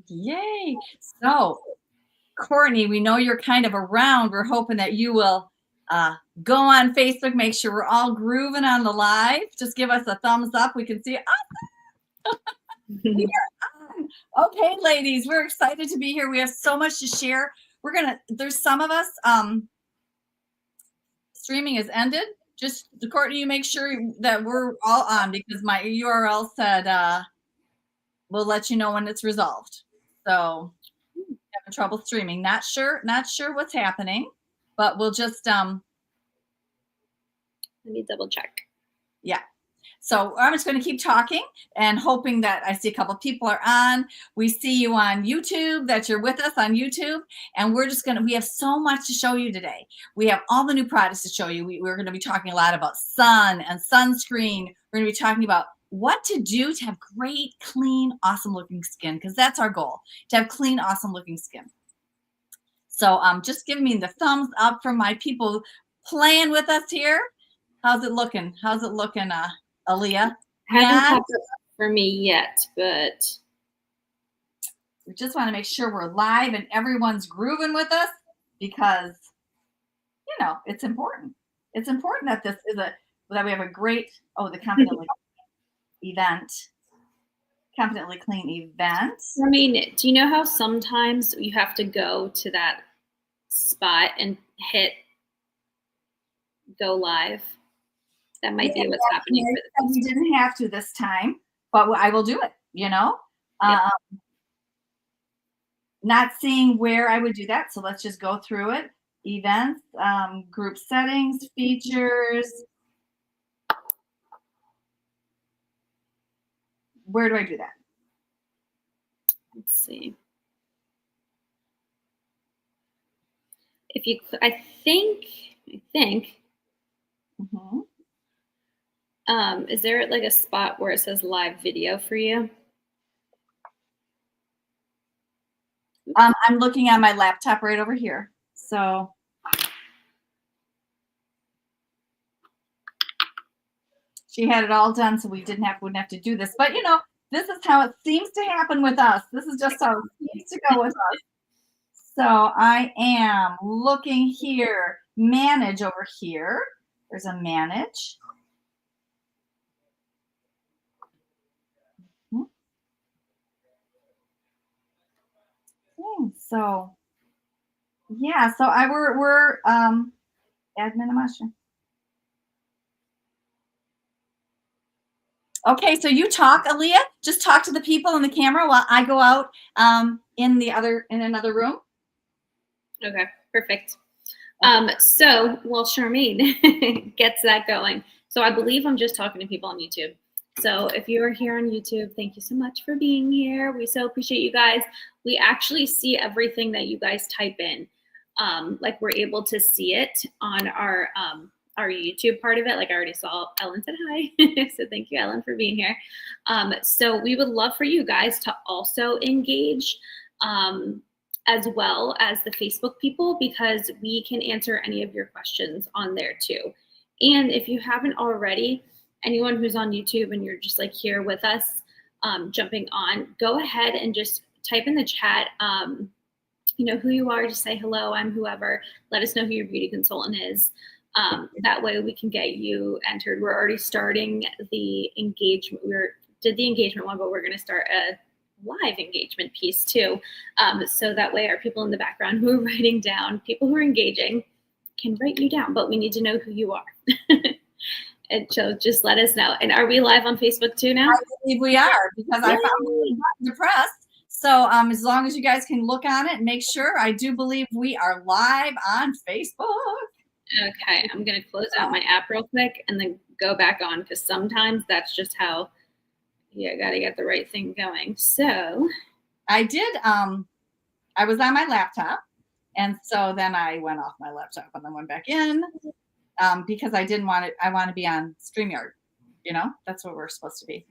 Yay. So, Courtney, we know you're kind of around. We're hoping that you will go on Facebook, make sure we're all grooving on the live. Just give us a thumbs up. We can see it. We are on. Okay, ladies, we're excited to be here. We have so much to share. There's some of us, streaming has ended. Just, Courtney, you make sure that we're all on because my URL said we'll let you know when it's resolved. So, having trouble streaming. Not sure what's happening, but we'll just let me double check. Yeah. So I'm just going to keep talking and hoping that I see a couple people are on. We see you on YouTube, that you're with us on YouTube. And we have so much to show you today. We have all the new products to show you. We're going to be talking a lot about sun and sunscreen. We're going to be talking about what to do to have great, clean, awesome looking skin, because that's our goal, to have clean, awesome looking skin. So just give me the thumbs up from my people playing with us here. How's it looking? Aaliyah? Hasn't popped up for me yet, but we just want to make sure we're live and everyone's grooving with us because, it's important. It's important that that we have a great, the Confidently event. Confidently Clean event. I mean, do you know how sometimes you have to go to that spot and hit go live? That might be what's happening. We didn't have to this time, but I will do it, Yep. Not seeing where I would do that. So let's just go through it. Events, group settings, features. Where do I do that? Let's see. If you, I think. Mm-hmm. Is there like a spot where it says live video for you? I'm looking on my laptop right over here. So she had it all done, so we wouldn't have to do this. But this is how it seems to happen with us. This is just how it seems to go with us. So I am looking here, manage over here. There's a manage. So yeah, so we're admin emotion. Okay, so you talk, Aaliyah. Just talk to the people in the camera while I go out in another room. Okay, perfect. So while Charmaine gets that going, so I believe I'm just talking to people on YouTube. So if you are here on YouTube, thank you so much for being here. We so appreciate you guys. We actually see everything that you guys type in. Like we're able to see it on our YouTube part of it. Like I already saw Ellen said hi. So thank you, Ellen, for being here. So we would love for you guys to also engage as well as the Facebook people, because we can answer any of your questions on there too. And if you haven't already, anyone who's on YouTube and you're just like here with us, jumping on, go ahead and just type in the chat, who you are, just say, hello, I'm whoever. Let us know who your beauty consultant is. That way we can get you entered. We're already starting the engagement. We did the engagement one, but we're going to start a live engagement piece too. So that way our people in the background who are writing down, people who are engaging can write you down, but we need to know who you are. And so just let us know. And are we live on Facebook too now? I believe we are, because I found the button to press. So as long as you guys can look on it and make sure, I do believe we are live on Facebook. Okay, I'm going to close out my app real quick and then go back on, because sometimes that's just how you got to get the right thing going. So I did, I was on my laptop, and so then I went off my laptop and then went back in because I didn't want it. I want to be on StreamYard. That's what we're supposed to be.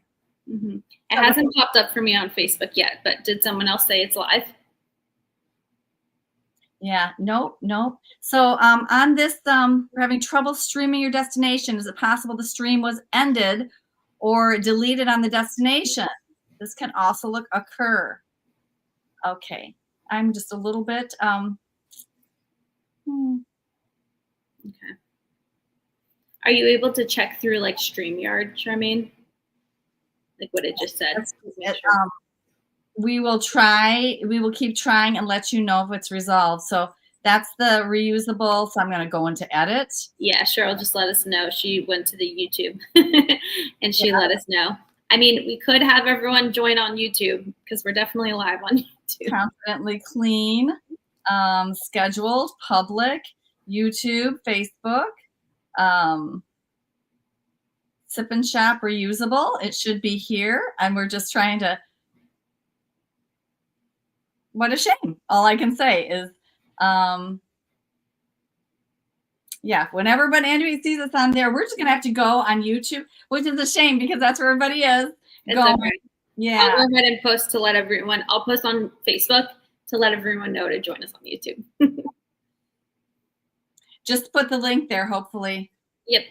Mm-hmm. It hasn't popped up for me on Facebook yet, but did someone else say it's live? Yeah, nope. So on this, we're having trouble streaming your destination. Is it possible the stream was ended or deleted on the destination? This can also occur. Okay. I'm just a little bit, Okay. Are you able to check through like StreamYard, Charmaine? Like what it just said? That's Make it. sure. We will keep trying and let you know if it's resolved. So that's the reusable. So I'm going to go into edit. Yeah, Cheryl just let us know. She went to the YouTube and she let us know. I mean, we could have everyone join on YouTube because we're definitely live on YouTube. Confidently clean, scheduled, public, YouTube, Facebook, Sip and Shop reusable. It should be here. And we're just trying to, what a shame. All I can say is, yeah, whenever but Andrea sees us on there, we're just going to have to go on YouTube, which is a shame because that's where everybody is. Okay. Yeah. I'll go ahead and post to let everyone, I'll post on Facebook to let everyone know to join us on YouTube. Just put the link there, hopefully. Yep.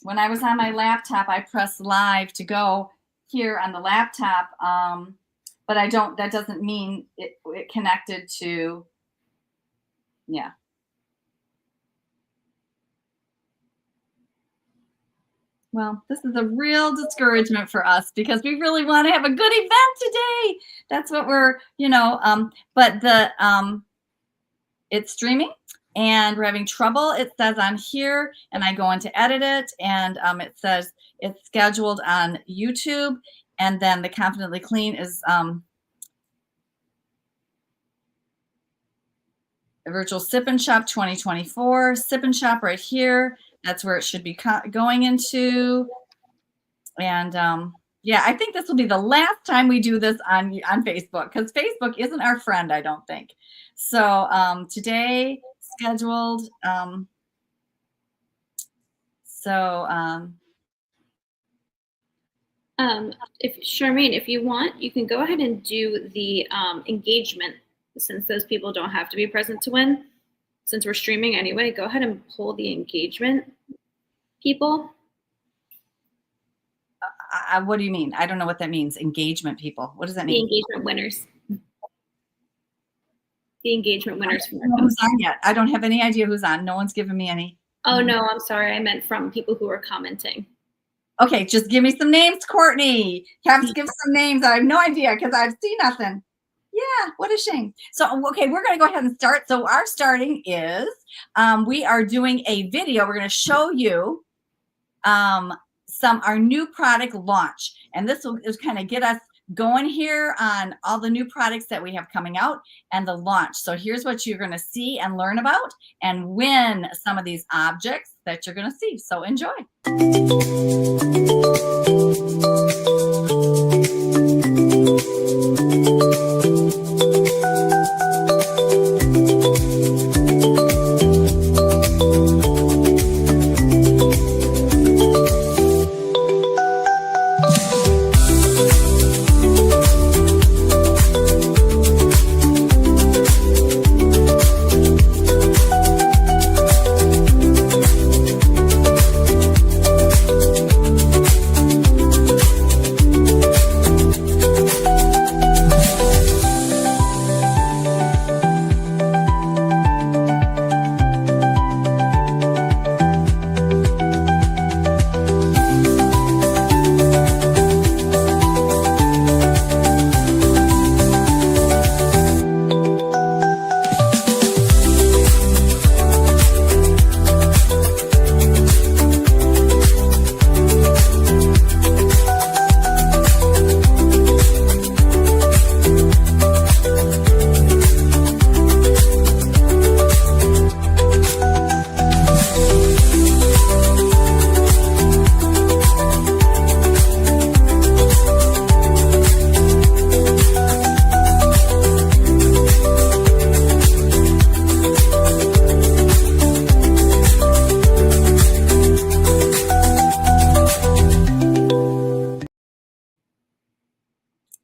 When I was on my laptop, I pressed live to go here on the laptop. But that doesn't mean it connected to, yeah. Well, this is a real discouragement for us because we really want to have a good event today. That's what we're, but it's streaming and we're having trouble. It says on here and I go in to edit it and it says it's scheduled on YouTube. And then the Confidently Clean is a virtual Sip and Shop 2024. Sip and Shop right here. That's where it should be going into. And yeah, I think this will be the last time we do this on Facebook because Facebook isn't our friend, I don't think. So today scheduled. If Charmaine, if you want, you can go ahead and do the engagement since those people don't have to be present to win. Since we're streaming anyway, go ahead and pull the engagement people. What do you mean? I don't know what that means. Engagement people. What does that mean? The engagement winners. The engagement winners. I don't know who's on yet. I don't have any idea who's on. No one's given me any. Oh, no, I'm sorry. I meant from people who are commenting. Okay, just give me some names, Courtney. Have to give some names. I have no idea because I've seen nothing. Yeah, what a shame. So, okay, we're going to go ahead and start. So our starting is we are doing a video. We're going to show you our new product launch. And this will kind of get us going here on all the new products that we have coming out and the launch. So here's what you're going to see and learn about and win some of these objects that you're going to see. So enjoy.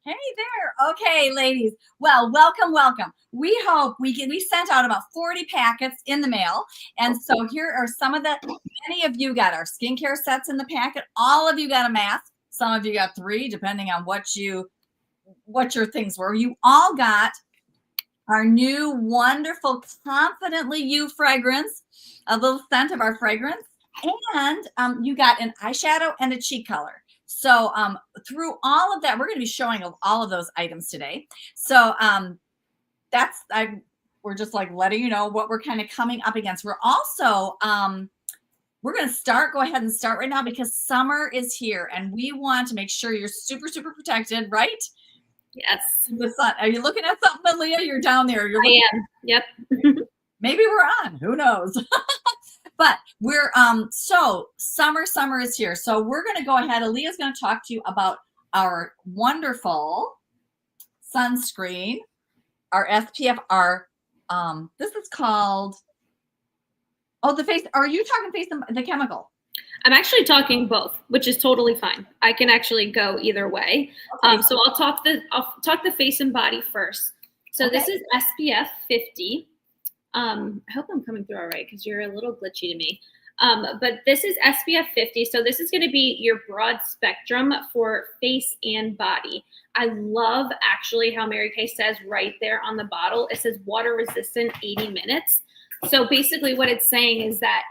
Hey there. Okay, ladies. Well, welcome. we hope we sent out about 40 packets in the mail. And so here are some of many of you got our skincare sets in the packet. All of you got a mask. Some of you got 3, depending on what your things were. You all got our new wonderful Confidently You fragrance, a little scent of our fragrance. And you got an eyeshadow and a cheek color. So through all of that, we're going to be showing all of those items today. So we're just like letting you know what we're kind of coming up against. We're also we're going to go ahead and start right now because summer is here and we want to make sure you're super, super protected, right? Yes. The sun. Are you looking at something, Leah? You're down there. I am. Yep. Maybe we're on. Who knows? But we're so summer is here. So we're going to go ahead. Aaliyah's going to talk to you about our wonderful sunscreen, our SPF, this is called the face. Are you talking face and the chemical? I'm actually talking both, which is totally fine. I can actually go either way. Okay. So I'll talk the face and body first. So okay. This is SPF 50. I hope I'm coming through all right because you're a little glitchy to me. But this is SPF 50. So this is going to be your broad spectrum for face and body. I love actually how Mary Kay says right there on the bottle, it says water resistant 80 minutes. So basically what it's saying is that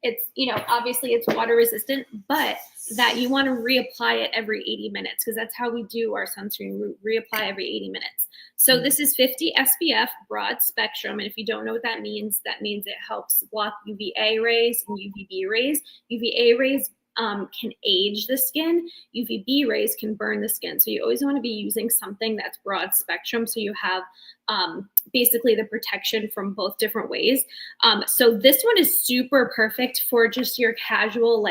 it's, obviously it's water resistant, but that you want to reapply it every 80 minutes because that's how we do our sunscreen. We reapply every 80 minutes. So this is 50 SPF broad spectrum. And if you don't know what that means it helps block UVA rays and UVB rays. UVA rays can age the skin. UVB rays can burn the skin. So you always want to be using something that's broad spectrum so you have basically the protection from both different ways. So this one is super perfect for just your casual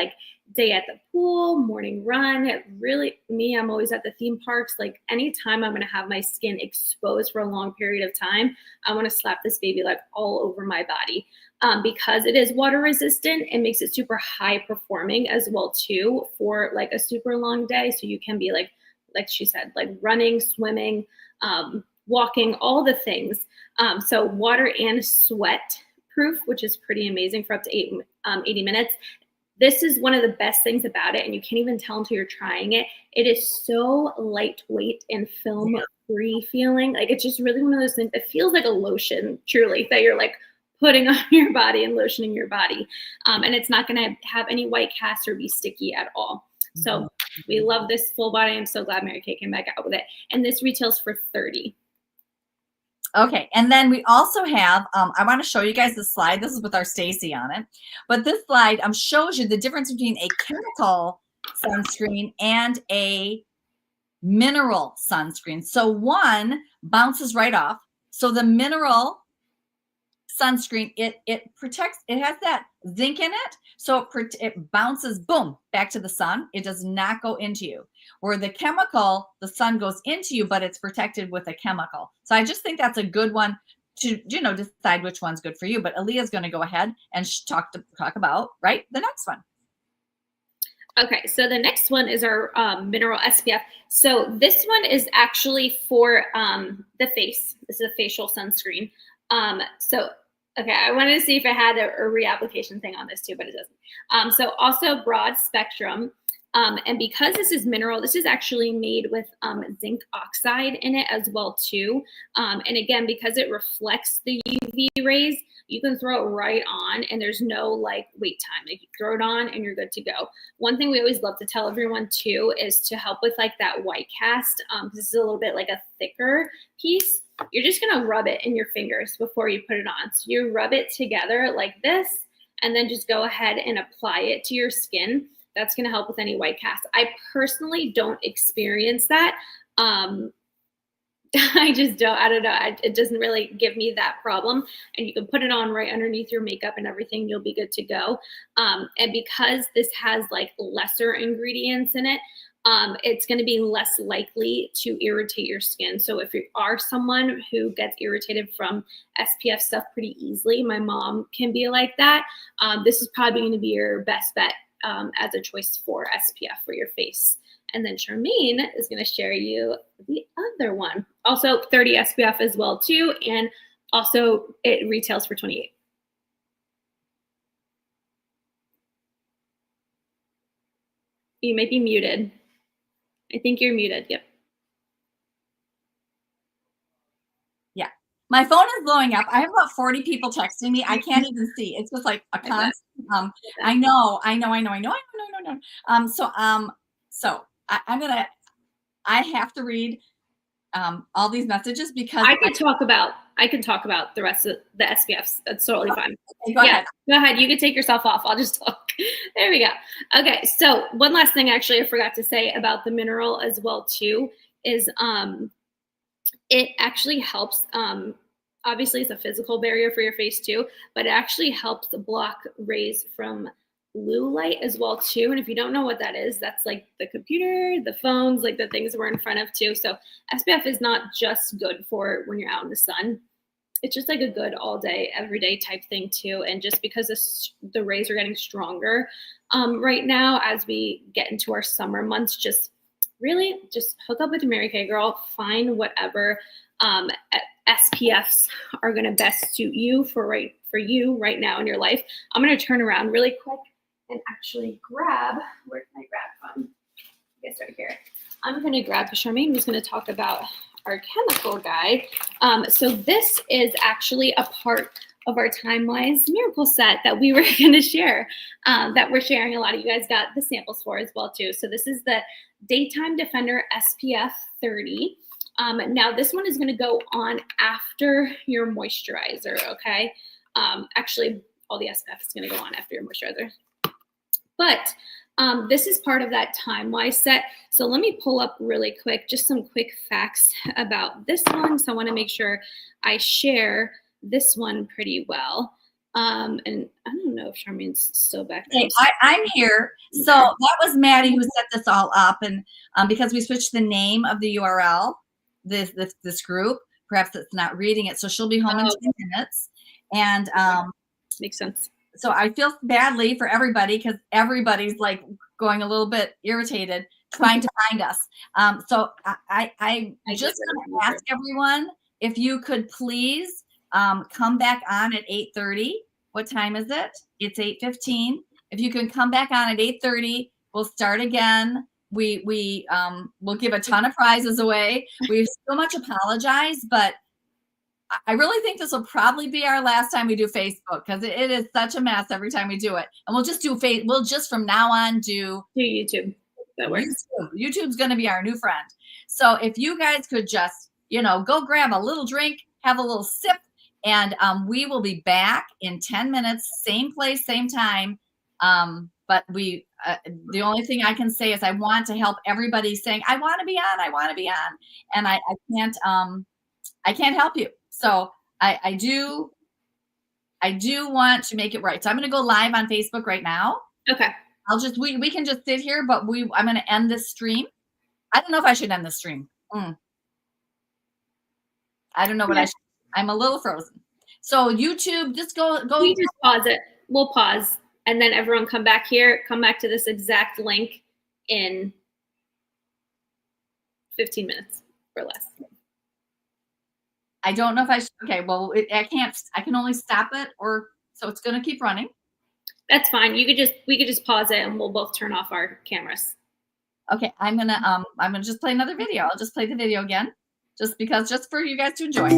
day at the pool, morning run. I'm always at the theme parks. Anytime I'm going to have my skin exposed for a long period of time, I want to slap this baby all over my body. Because it is water resistant, it makes it super high performing as well too for a super long day. So you can be like she said, running, swimming, walking, all the things. So water and sweat proof, which is pretty amazing for up to 80 minutes. This is one of the best things about it, and you can't even tell until you're trying it. It is so lightweight and film-free feeling. It's just really one of those things. It feels like a lotion, truly, that you're putting on your body and lotioning your body. And it's not going to have any white cast or be sticky at all. So we love this full body. I'm so glad Mary Kay came back out with it. And this retails for $30. Okay, and then we also have, I want to show you guys this slide. This is with our Stacy on it. But this slide shows you the difference between a chemical sunscreen and a mineral sunscreen. So one bounces right off. So the mineral sunscreen, it protects, it has that zinc in it. So it bounces, boom, back to the sun. It does not go into you. Where the chemical, the sun goes into you, but it's protected with a chemical. So I just think that's a good one to, decide which one's good for you. But Aaliyah's going to go ahead and talk about, the next one. Okay, so the next one is our mineral SPF. So this one is actually for the face. This is a facial sunscreen. Okay, I wanted to see if I had a reapplication thing on this too, but it doesn't. So also broad spectrum. And because this is mineral, this is actually made with zinc oxide in it as well too. And again, because it reflects the UV rays, you can throw it right on and there's no wait time. You throw it on and you're good to go. One thing we always love to tell everyone too is to help with that white cast. This is a little bit a thicker piece. You're just gonna rub it in your fingers before you put it on. So you rub it together like this and then just go ahead and apply it to your skin. That's going to help with any white cast. I personally don't experience that. I just don't. I don't know. It doesn't really give me that problem. And you can put it on right underneath your makeup and everything. You'll be good to go. And because this has lesser ingredients in it, it's going to be less likely to irritate your skin. So if you are someone who gets irritated from SPF stuff pretty easily, my mom can be like that. This is probably going to be your best bet as a choice for SPF for your face And then Charmaine is going to share you the other one. Also 30 SPF as well too. And also it retails for $28. You might be muted. I think you're muted. Yep. Yeah. My phone is blowing up. I have about 40 people texting me. I can't even see. It's just like a constant. I know. So I have to read all these messages because I could talk about the rest of the SPFs. That's totally fine. Okay, go ahead. Go ahead. You can take yourself off. I'll just talk. There we go. Okay. So one last thing actually I forgot to say about the mineral as well too is it actually helps. Obviously it's a physical barrier for your face too, but it actually helps block rays from blue light as well too. And if you don't know what that is, that's like the computer, the phones, like the things we're in front of too. So SPF is not just good for when you're out in the sun. It's just like a good all day, everyday type thing too. And just because the rays are getting stronger right now as we get into our summer months, just really just hook up with Mary Kay Girl, find whatever SPFs are going to best suit you for you right now in your life. I'm going to turn around really quick and actually grab, where can I grab from? I guess right here. I'm going to grab, Charmaine was going to talk about our chemical guide. So this is actually a part of our Time-Wise miracle set that we were going to share, that we're sharing. A lot of you guys got the samples for as well too. So this is the Daytime Defender SPF 30. Now this one is going to go on after your moisturizer, okay? Actually, all the SPF is going to go on after your moisturizer. But this is part of that Time-Wise set. So let me pull up really quick, just some quick facts about this one. So I want to make sure I share this one pretty well. And I don't know if Charmaine's still back there. Okay, I'm here. So that was Maddie who set this all up. And because we switched the name of the URL, this group, perhaps it's not reading it. So she'll be home in 10 minutes. And makes sense. So I feel badly for everybody because everybody's like going a little bit irritated trying to find us. So I just want to ask everyone if you could please come back on at 8:30. What time is it? It's 8:15. If you can come back on at 8:30, we'll start again. We'll give a ton of prizes away. We so much apologize, but I really think this will probably be our last time we do Facebook because it is such a mess every time we do it. And we'll just do we'll just from now on do YouTube. That works. YouTube's going to be our new friend. So if you guys could just, go grab a little drink, have a little sip, and we will be back in 10 minutes, same place, same time. But the only thing I can say is I want to help everybody saying, I want to be on. And I can't help you. So I do want to make it right. So I'm going to go live on Facebook right now. Okay. We can just sit here, but I'm going to end this stream. I don't know if I should end the stream. I don't know what I should. I'm a little frozen. So YouTube, just go. We just pause it. We'll pause. And then everyone come back here, come back to this exact link in 15 minutes or less. I don't know if I should. Okay, well, I can't. I can only stop it, so it's going to keep running. That's fine. We could just pause it, and we'll both turn off our cameras. Okay, I'm gonna just play another video. I'll just play the video again, just for you guys to enjoy.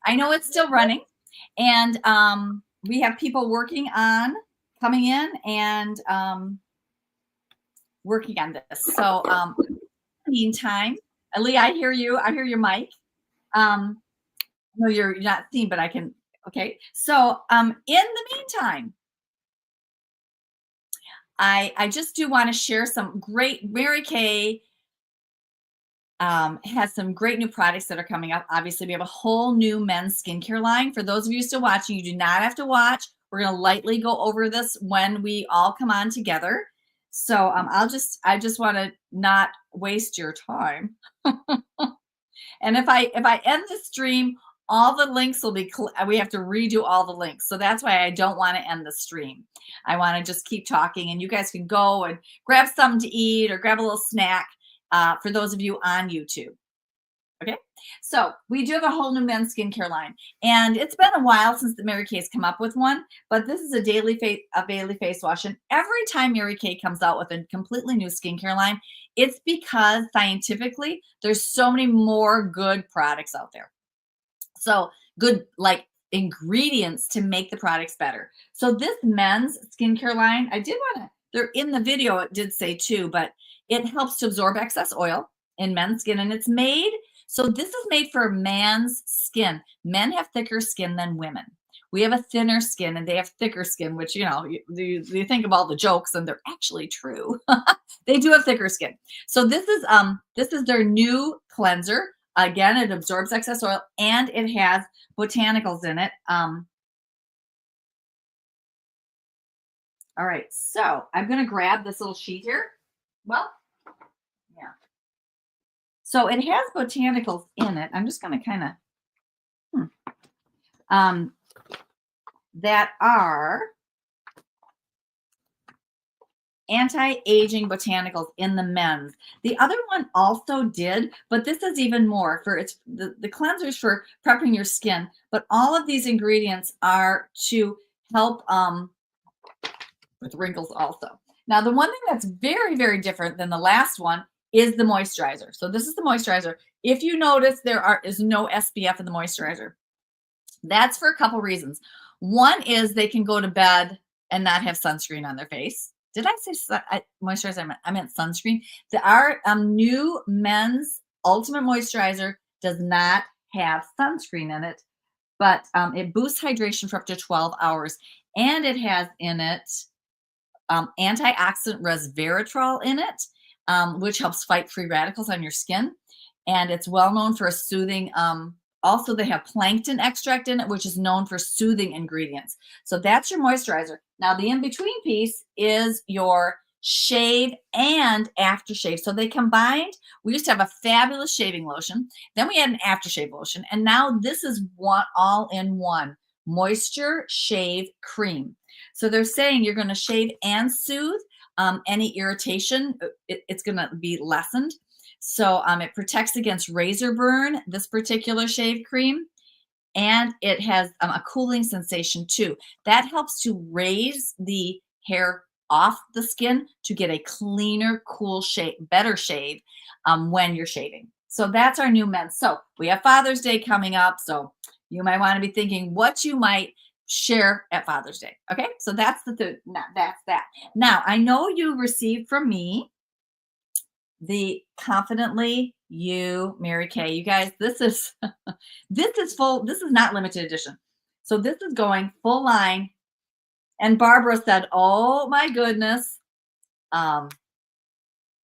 I know it's still running, and we have people working on coming in and working on this. So, meantime, Lee, I hear you. I hear your mic. No, you're not seen, but I can. Okay. So, in the meantime, I just do want to share some great. Mary Kay has some great new products that are coming up. Obviously, we have a whole new men's skincare line. For those of you still watching, you do not have to watch. We're going to lightly go over this when we all come on together. So I just want to not waste your time. And if I end the stream, all the links will be, we have to redo all the links. So that's why I don't want to end the stream. I want to just keep talking, and you guys can go and grab something to eat or grab a little snack for those of you on YouTube. Okay, so we do have a whole new men's skincare line, and it's been a while since the Mary Kay's come up with one, but this is a daily face wash. And every time Mary Kay comes out with a completely new skincare line, it's because scientifically there's so many more good products out there. So good, like ingredients to make the products better. So this men's skincare line, I did want to, they're in the video, it did say too, but it helps to absorb excess oil in men's skin, and it's made, so this is made for man's skin. Men have thicker skin than women. We have a thinner skin and they have thicker skin, which, you know, you think of all the jokes and they're actually true. They do have thicker skin. So this is their new cleanser. Again, it absorbs excess oil and it has botanicals in it. All right, so I'm going to grab this little sheet here. Well, yeah. So it has botanicals in it. I'm just going to kind of, that are anti-aging botanicals in the men's. The other one also did, but this is even more for it's the cleansers for prepping your skin. But all of these ingredients are to help with wrinkles also. Now, the one thing that's very, very different than the last one is the moisturizer. So this is the moisturizer. If you notice, is no SPF in the moisturizer. That's for a couple reasons. One is they can go to bed and not have sunscreen on their face. Did I say moisturizer? I meant sunscreen. Our new men's ultimate moisturizer does not have sunscreen in it, but it boosts hydration for up to 12 hours. And it has in it antioxidant resveratrol in it, which helps fight free radicals on your skin. And it's well known for a soothing, also they have plankton extract in it, which is known for soothing ingredients. So that's your moisturizer. Now the in-between piece is your shave and aftershave. So they combined, we used to have a fabulous shaving lotion. Then we had an aftershave lotion. And now this is one all in one moisture shave cream. So they're saying you're going to shave and soothe any irritation. It's going to be lessened. So it protects against razor burn, this particular shave cream, and it has a cooling sensation too. That helps to raise the hair off the skin to get a cleaner, cool shave, better shave when you're shaving. So that's our new men's. So we have Father's Day coming up. So you might want to be thinking what you might share at Father's Day. Okay, so that's that's that. Now I know you received from me the Confidently You Mary Kay. You guys, this is full. This is not limited edition. So this is going full line. And Barbara said, "Oh my goodness,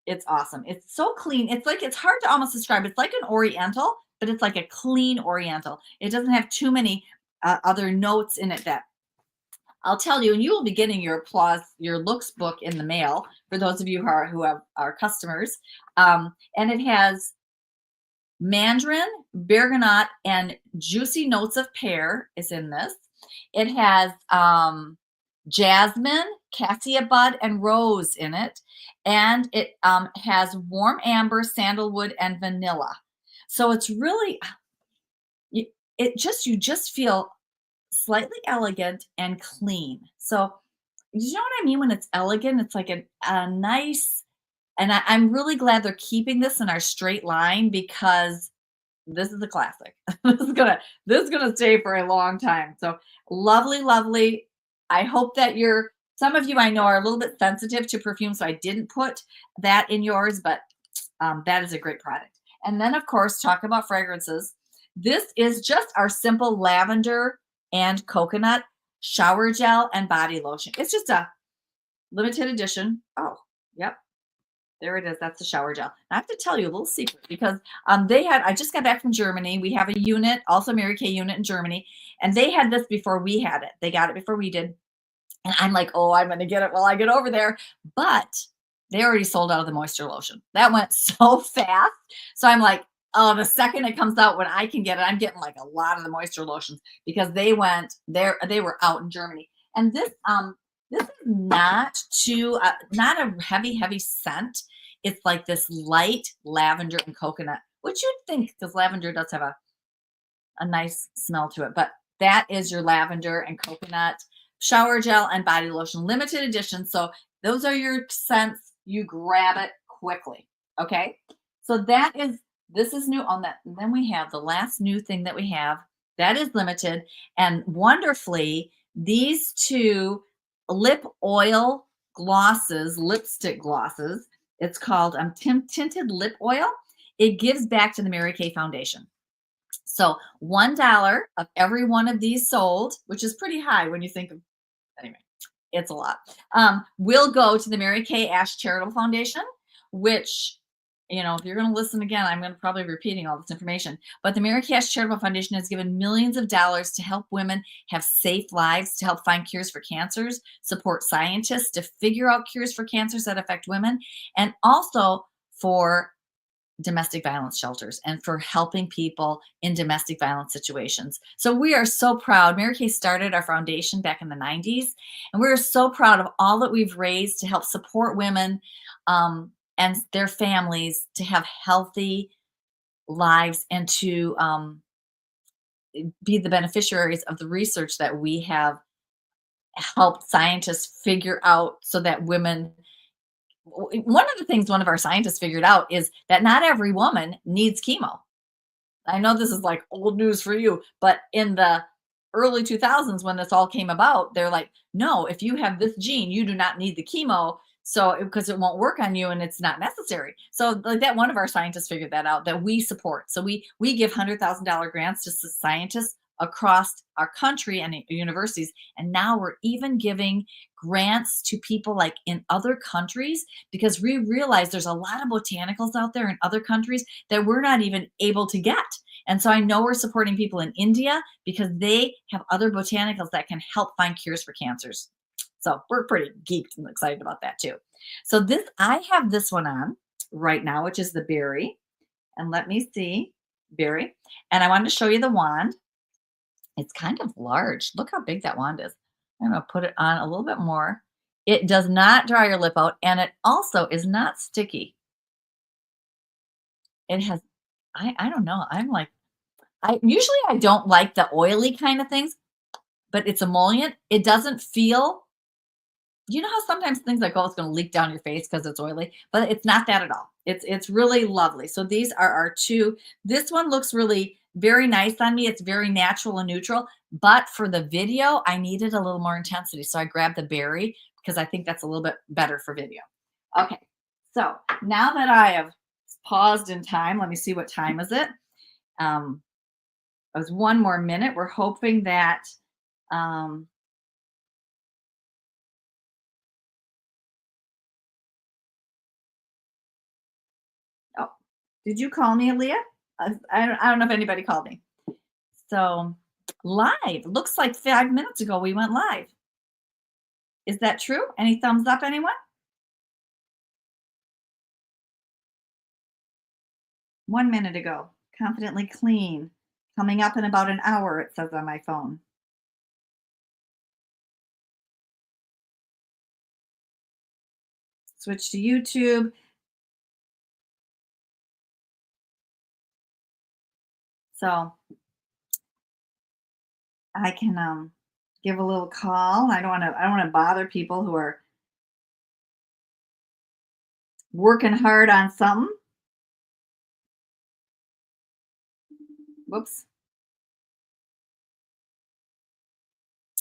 it's awesome. It's so clean. It's like it's hard to almost describe. It's like an Oriental, but it's like a clean Oriental. It doesn't have too many other notes in it that." I'll tell you, and you will be getting your looks book in the mail for those of you who are customers. And it has mandarin, bergamot, and juicy notes of pear is in this. It has jasmine, cassia bud, and rose in it. And it has warm amber, sandalwood, and vanilla. So it's really, you just feel slightly elegant and clean. So you know what I mean when it's elegant? It's like a nice, and I'm really glad they're keeping this in our straight line because this is a classic. This is gonna stay for a long time. So lovely, lovely. I hope that some of you I know are a little bit sensitive to perfume, so I didn't put that in yours, but that is a great product. And then, of course, talk about fragrances. This is just our simple lavender and coconut shower gel and body lotion. It's just a limited edition. Oh, yep. There it is. That's the shower gel. I have to tell you a little secret because I just got back from Germany. We have a unit, also Mary Kay unit in Germany, and they had this before we had it. They got it before we did. And I'm like, oh, I'm going to get it while I get over there. But they already sold out of the moisture lotion. That went so fast. So I'm like, oh, the second it comes out when I can get it, I'm getting like a lot of the moisture lotions because they went there. They were out in Germany. And this is not a heavy scent. It's like this light lavender and coconut, which you'd think because lavender does have a nice smell to it. But that is your lavender and coconut shower gel and body lotion, limited edition. So those are your scents. You grab it quickly. Okay. So this is new on that. And then we have the last new thing that we have that is limited and wonderfully these two lip oil glosses, lipstick glosses. It's called tinted lip oil. It gives back to the Mary Kay Foundation. So $1 of every one of these sold, which is pretty high when you think of, anyway, it's a lot, will go to the Mary Kay Ash Charitable Foundation, which, if you're going to listen again, I'm going to probably be repeating all this information, but the Mary Kay Ash Charitable Foundation has given millions of dollars to help women have safe lives, to help find cures for cancers, support scientists to figure out cures for cancers that affect women, and also for domestic violence shelters and for helping people in domestic violence situations. So we are so proud. Mary Kay started our foundation back in the 90s, and we're so proud of all that we've raised to help support women and their families to have healthy lives and to be the beneficiaries of the research that we have helped scientists figure out so that women. One of the things one of our scientists figured out is that not every woman needs chemo. I know this is like old news for you, but in the early 2000s, when this all came about, they're like, no, if you have this gene, you do not need the chemo. So, because it won't work on you and it's not necessary. So like that, one of our scientists figured that out that we support. So we give $100,000 grants to scientists across our country and universities. And now we're even giving grants to people like in other countries because we realize there's a lot of botanicals out there in other countries that we're not even able to get. And so I know we're supporting people in India because they have other botanicals that can help find cures for cancers. So we're pretty geeked and excited about that too. So I have this one on right now, which is the berry. And let me see, berry. And I wanted to show you the wand. It's kind of large. Look how big that wand is. I'm going to put it on a little bit more. It does not dry your lip out, and it also is not sticky. It has, I don't know. Usually I don't like the oily kind of things, but it's emollient. It doesn't feel, how sometimes things like, oh, it's going to leak down your face because it's oily, but it's not that at all. It's really lovely. So these are our two. This one looks really very nice on me. It's very natural and neutral, but for the video, I needed a little more intensity. So I grabbed the berry because I think that's a little bit better for video. Okay. So now that I have paused in time, let me see what time is it. It was one more minute. We're hoping that, did you call me, Aaliyah? I don't know if anybody called me. So live, looks like 5 minutes ago we went live. Is that true? Any thumbs up, anyone? 1 minute ago, confidently clean. Coming up in about an hour, it says on my phone. Switch to YouTube. So I can give a little call. I don't want to bother people who are working hard on something. Whoops.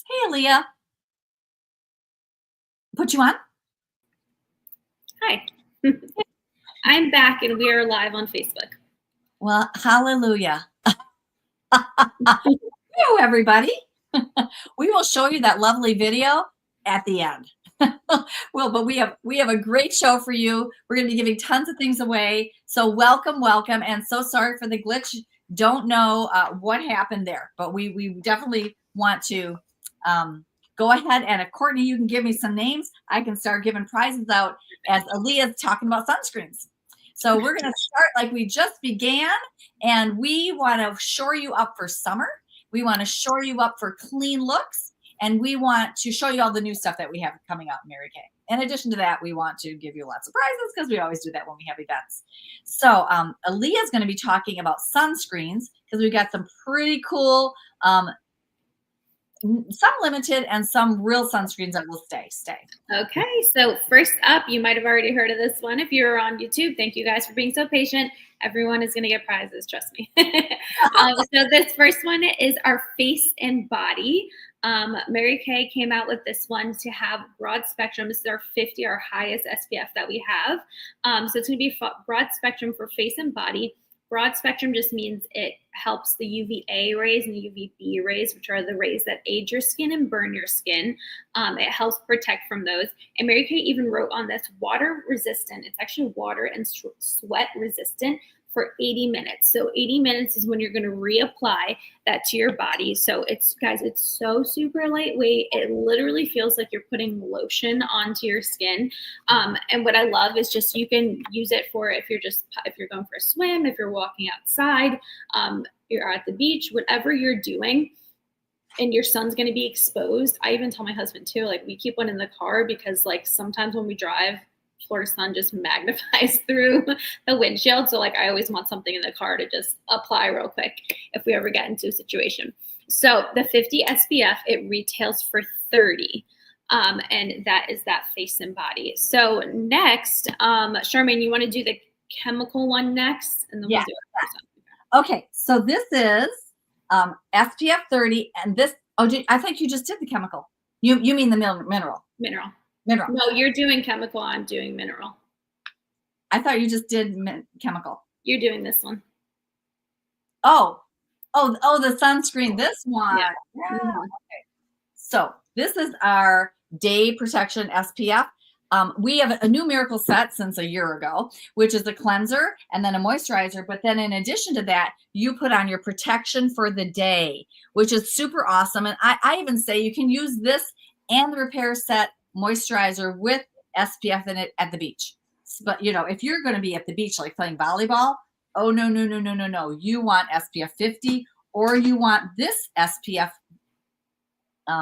Hey, Aaliyah. Put you on? Hi. I'm back and we are live on Facebook. Well, hallelujah. Hello, everybody. We will show you that lovely video at the end. Well, but we have a great show for you. We're going to be giving tons of things away. So welcome, and so sorry for the glitch. Don't know what happened there, but we definitely want to go ahead, and if Courtney, you can give me some names, I can start giving prizes out as Aaliyah's talking about sunscreens. So we're going to start like we just began, and we want to shore you up for summer. We want to shore you up for clean looks, and we want to show you all the new stuff that we have coming out in Mary Kay. In addition to that, we want to give you lots of prizes because we always do that when we have events. So Aaliyah is going to be talking about sunscreens because we got some pretty cool, some limited and some real sunscreens that will stay. Okay, so first up, you might have already heard of this one if you're on YouTube. Thank you guys for being so patient. Everyone is going to get prizes, trust me. So this first one is our face and body. Mary Kay came out with this one to have broad spectrum. This is our 50, our highest SPF that we have. So it's going to be broad spectrum for face and body. Broad spectrum just means it helps the UVA rays and the UVB rays, which are the rays that age your skin and burn your skin. It helps protect from those. And Mary Kay even wrote on this water resistant. It's actually water and sweat resistant for 80 minutes. So 80 minutes is when you're going to reapply that to your body. So it's, guys, it's so super lightweight. It literally feels like you're putting lotion onto your skin. And what I love is just you can use it for if you're going for a swim, if you're walking outside, you're at the beach, whatever you're doing, and your sun's going to be exposed. I even tell my husband too, like we keep one in the car because like sometimes when we drive, Florida sun just magnifies through the windshield. So like I always want something in the car to just apply real quick if we ever get into a situation. So the 50 SPF, it retails for 30. And that is that face and body. So next, Charmaine, you want to do the chemical one next? And then we'll do it. Okay, so this is SPF 30, and this, I think you just did the chemical. You mean the mineral. Mineral. No, you're doing chemical. I'm doing mineral. I thought you just did chemical. You're doing this one. Oh, the sunscreen. This one. Yeah. Okay. So this is our day protection SPF. We have a new miracle set since a year ago, which is a cleanser and then a moisturizer. But then in addition to that, you put on your protection for the day, which is super awesome. And I even say you can use this and the repair set moisturizer with SPF in it at the beach. But you know, if you're going to be at the beach like playing volleyball, oh no, you want SPF 50, or you want this SPF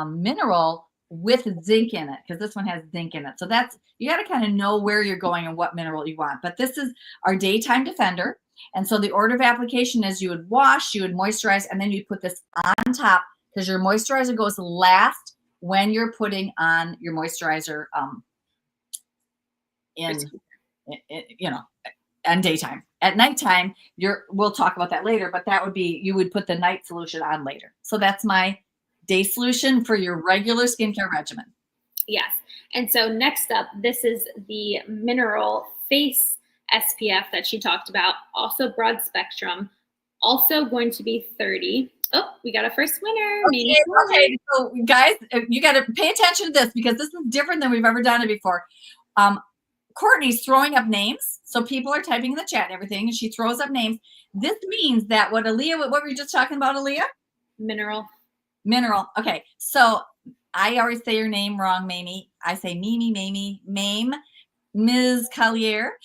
mineral with zinc in it, because this one has zinc in it. So that's, you got to kind of know where you're going and what mineral you want. But this is our daytime defender. And so the order of application is you would wash, you would moisturize, and then you put this on top, because your moisturizer goes last when you're putting on your moisturizer on daytime. At nighttime, we'll talk about that later, but that would be, you would put the night solution on later. So that's my day solution for your regular skincare regimen. Yes. And so next up, this is the mineral face SPF that she talked about, also broad spectrum, also going to be 30. Oh, we got a first winner. Okay. So guys, you got to pay attention to this because this is different than we've ever done it before. Courtney's throwing up names. So people are typing in the chat and everything, and she throws up names. This means that what were you just talking about, Aaliyah? Mineral. Okay. So I always say your name wrong, Mamie. I say Mame. Ms. Collier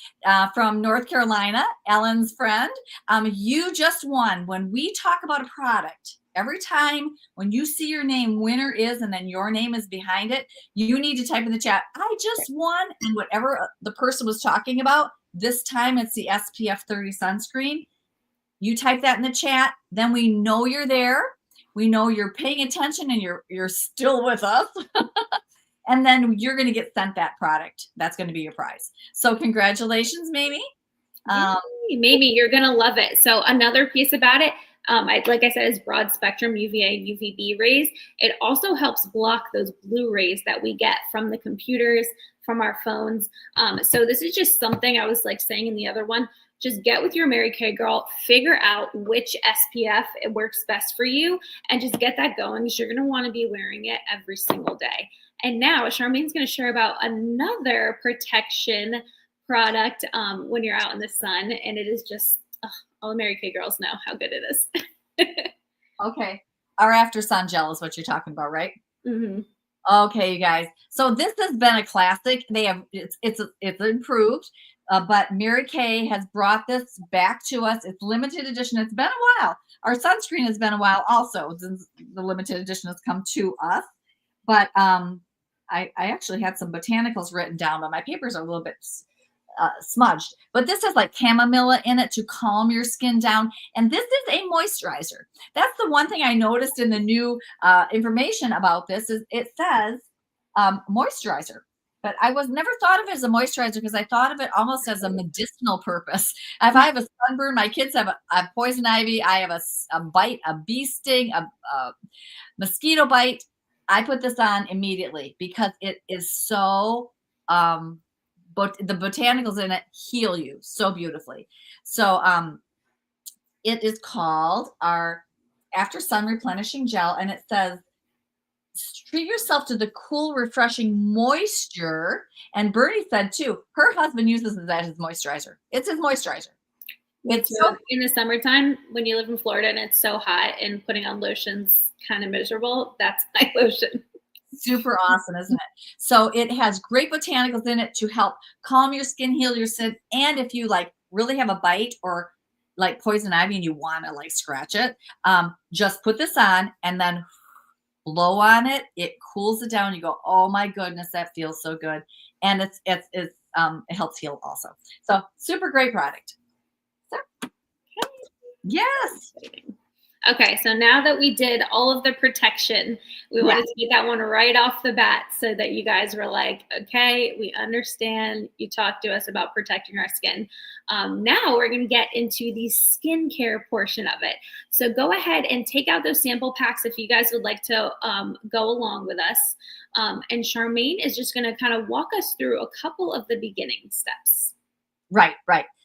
from North Carolina, Ellen's friend. You just won. When we talk about a product, every time when you see your name, winner is, and then your name is behind it, you need to type in the chat, I just won. And whatever the person was talking about, this time it's the SPF 30 sunscreen. You type that in the chat, then we know you're there. We know you're paying attention and you're still with us. And then you're going to get sent that product. That's going to be your prize. So congratulations, Mamie. Mamie, you're going to love it. So another piece about it, Like I said, it's broad spectrum UVA, UVB rays. It also helps block those blue rays that we get from the computers, from our phones. So this is just something I was like saying in the other one. Just get with your Mary Kay girl, figure out which SPF it works best for you, and just get that going because you're going to want to be wearing it every single day. And now Charmaine's going to share about another protection product when you're out in the sun, and it is just all the Mary Kay girls know how good it is. Okay, our after sun gel is what you're talking about, right? Mm-hmm. Okay, you guys. So this has been a classic. They have it's improved, but Mary Kay has brought this back to us. It's limited edition. It's been a while. Our sunscreen has been a while also since the limited edition has come to us. But I actually had some botanicals written down, but my papers are a little bit smudged. But this has like chamomilla in it to calm your skin down. And this is a moisturizer. That's the one thing I noticed in the new information about this is it says moisturizer. But I was never thought of it as a moisturizer because I thought of it almost as a medicinal purpose. If I have a sunburn, my kids have a poison ivy, I have a bite, a bee sting, a mosquito bite. I put this on immediately because it is so but the botanicals in it heal you so beautifully. So it is called our After Sun Replenishing Gel, and it says treat yourself to the cool, refreshing moisture. And Bernie said too, her husband uses that as his moisturizer. It's his moisturizer. It's so in the summertime when you live in Florida and it's so hot and putting on lotions kind of miserable, that's my lotion. Super awesome, isn't it? So it has great botanicals in it to help calm your skin, heal your skin. And if you like really have a bite or like poison ivy and you want to like scratch it, just put this on and then blow on it. It cools it down. You go, oh my goodness, that feels so good. And it helps heal also. So super great product. So, yes. Okay, so now that we did all of the protection, we wanted to get that one right off the bat so that you guys were like, okay, we understand. You talked to us about protecting our skin. Now we're going to get into the skincare portion of it. So go ahead and take out those sample packs if you guys would like to go along with us. And Charmaine is just going to kind of walk us through a couple of the beginning steps. Right.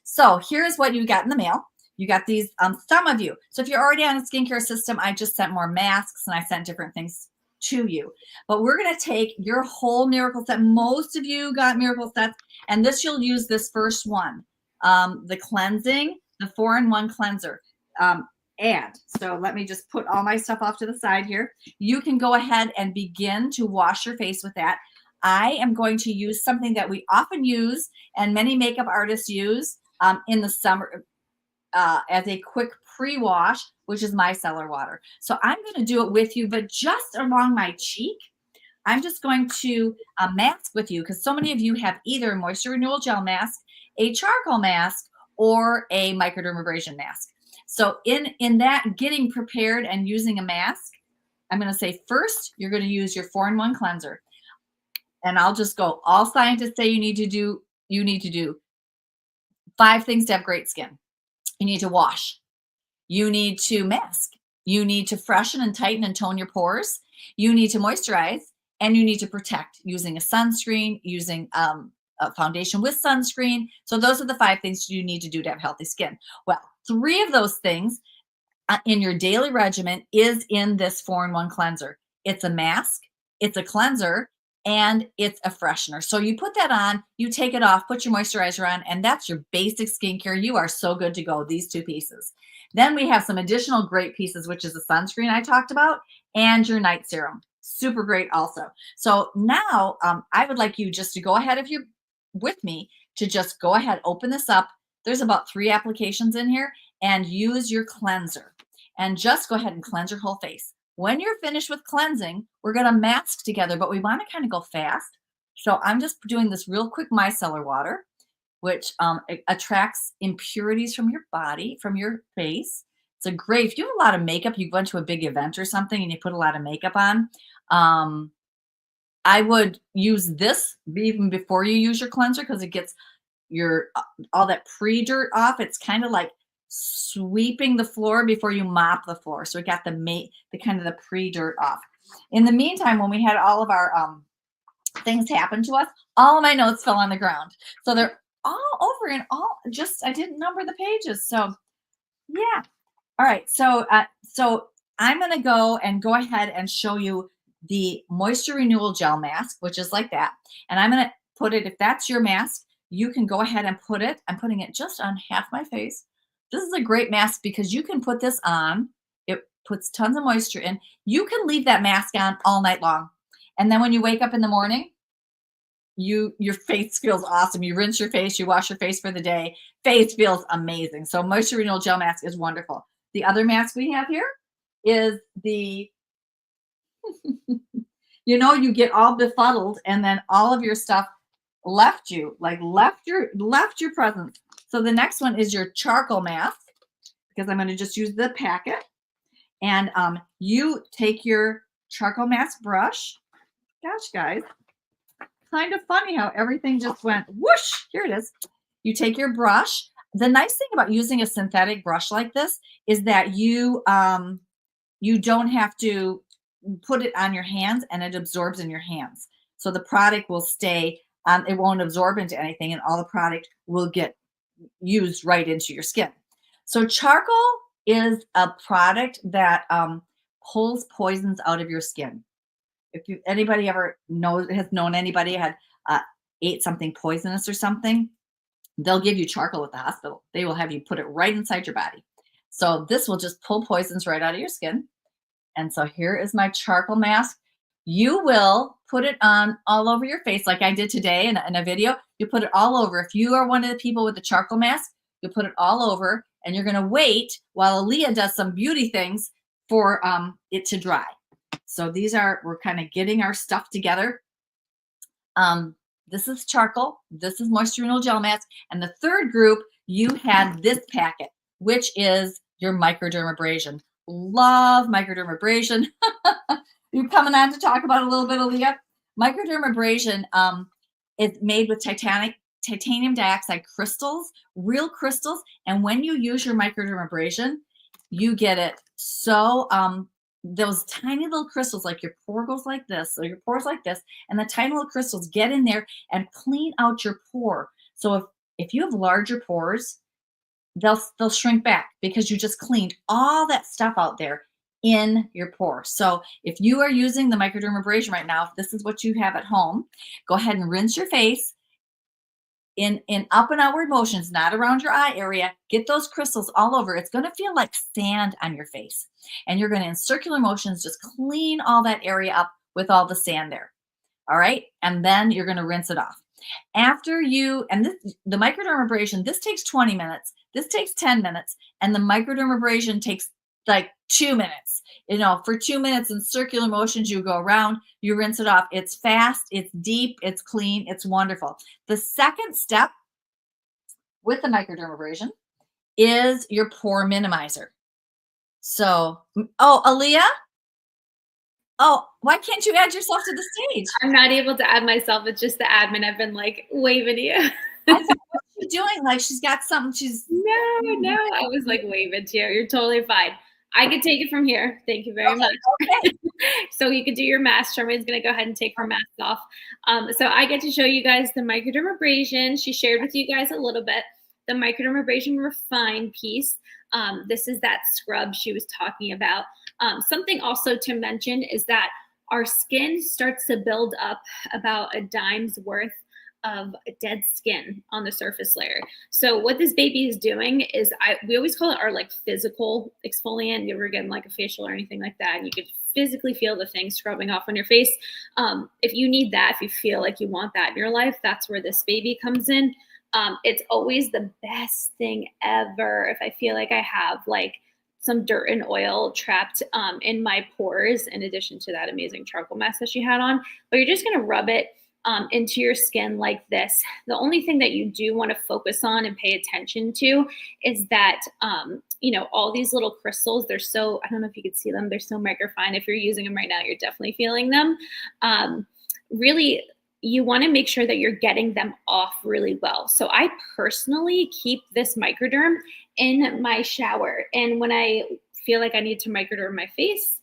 So here's what you got in the mail. You got these, some of you. So if you're already on a skincare system, I just sent more masks and I sent different things to you. But we're going to take your whole miracle set. Most of you got miracle sets, and this you'll use this first one, the cleansing, the 4-in-1 cleanser. And so let me just put all my stuff off to the side here. You can go ahead and begin to wash your face with that. I am going to use something that we often use and many makeup artists use in the summer as a quick pre-wash, which is micellar water. So I'm going to do it with you, but just along my cheek. I'm just going to mask with you because so many of you have either a moisture renewal gel mask, a charcoal mask, or a microdermabrasion mask. So in that getting prepared and using a mask, I'm going to say first, you're going to use your 4-in-1 cleanser. And I'll just go, all scientists say you need to do 5 things to have great skin. You need to wash. You need to mask. You need to freshen and tighten and tone your pores. You need to moisturize, and you need to protect using a sunscreen, using a foundation with sunscreen. So those are the 5 things you need to do to have healthy skin. Well, 3 of those things in your daily regimen is in this 4-in-1 cleanser. It's a mask, it's a cleanser, and it's a freshener. So you put that on, you take it off, put your moisturizer on, and that's your basic skincare. You are so good to go, these 2 pieces. Then we have some additional great pieces, which is the sunscreen I talked about and your night serum. Super great also. So now I would like you just to go ahead, if you're with me, to just go ahead, open this up. There's about 3 applications in here, and use your cleanser. And just go ahead and cleanse your whole face. When you're finished with cleansing, we're going to mask together, but we want to kind of go fast. So I'm just doing this real quick micellar water, which attracts impurities from your body, from your face. It's a great, if you have a lot of makeup, you went to a big event or something and you put a lot of makeup on, I would use this even before you use your cleanser because it gets your all that pre-dirt off. It's kind of like sweeping the floor before you mop the floor. So we got the kind of the pre-dirt off. In the meantime, when we had all of our things happen to us, all of my notes fell on the ground. So they're all over and I didn't number the pages. So yeah. All right. So I'm going to go ahead and show you the Moisture Renewal Gel Mask, which is like that. And I'm going to put it, if that's your mask, you can go ahead and put it. I'm putting it just on half my face. This is a great mask because you can put this on. It puts tons of moisture in. You can leave that mask on all night long. And then when you wake up in the morning, your face feels awesome. You rinse your face, you wash your face for the day. Face feels amazing. So Moisture Renewal Gel Mask is wonderful. The other mask we have here is the, you get all befuddled and then all of your stuff left your presence. So the next one is your charcoal mask, because I'm going to just use the packet. And you take your charcoal mask brush. Gosh, guys, kind of funny how everything just went whoosh. Here it is. You take your brush. The nice thing about using a synthetic brush like this is that you don't have to put it on your hands, and it absorbs in your hands. So the product will stay, it won't absorb into anything, and all the product will get used right into your skin. So charcoal is a product that pulls poisons out of your skin. If anybody ever has known anybody had ate something poisonous or something, they'll give you charcoal at the hospital. They will have you put it right inside your body. So this will just pull poisons right out of your skin. And so here is my charcoal mask. You will put it on all over your face like I did today in a video. You put it all over. If you are one of the people with the charcoal mask, you'll put it all over, and you're going to wait while Aaliyah does some beauty things for it to dry. So we're kind of getting our stuff together. This is charcoal. This is Moisture Renewal Gel Mask. And the third group, you had this packet, which is your microdermabrasion. Love microdermabrasion. You coming on to talk about a little bit, Aaliyah? Microdermabrasion is made with titanium dioxide crystals, real crystals. And when you use your microdermabrasion, you get it so those tiny little crystals, like your pore goes like this, or your pores like this, and the tiny little crystals get in there and clean out your pore. So if you have larger pores, they'll shrink back because you just cleaned all that stuff out there in your pore. So if you are using the microdermabrasion right now, if this is what you have at home, go ahead and rinse your face in up and outward motions, not around your eye area. Get those crystals all over. It's going to feel like sand on your face. And you're going to, in circular motions, just clean all that area up with all the sand there. All right. And then you're going to rinse it off. After the microdermabrasion, this takes 20 minutes. This takes 10 minutes. And the microdermabrasion takes like 2 minutes. For 2 minutes in circular motions, you go around, you rinse it off. It's fast, it's deep, it's clean, it's wonderful. The second step with the microdermabrasion is your pore minimizer. So, Aaliyah? Oh, why can't you add yourself to the stage? I'm not able to add myself. It's just the admin. I've been like waving to you. I thought, what's she doing? Like she's got something. No. I was like waving to you. You're totally fine. I could take it from here. Thank you very much. Okay. So you could do your mask. Charmaine's going to go ahead and take her mask off. So I get to show you guys the microdermabrasion. She shared with you guys a little bit. The microdermabrasion Refine piece. This is that scrub she was talking about. Something also to mention is that our skin starts to build up about a dime's worth of dead skin on the surface layer. So what this baby is doing is we always call it our like physical exfoliant. You ever get like a facial or anything like that, and you could physically feel the thing scrubbing off on your face. If you need that, if you feel like you want that in your life, that's where this baby comes in. It's always the best thing ever if I feel like I have like some dirt and oil trapped in my pores, in addition to that amazing charcoal mask that she had on. But you're just going to rub it into your skin like this. The only thing that you do want to focus on and pay attention to is that, all these little crystals, they're so, I don't know if you could see them, they're so microfine. If you're using them right now, you're definitely feeling them. Really, you want to make sure that you're getting them off really well. So I personally keep this microderm in my shower. And when I feel like I need to microderm my face,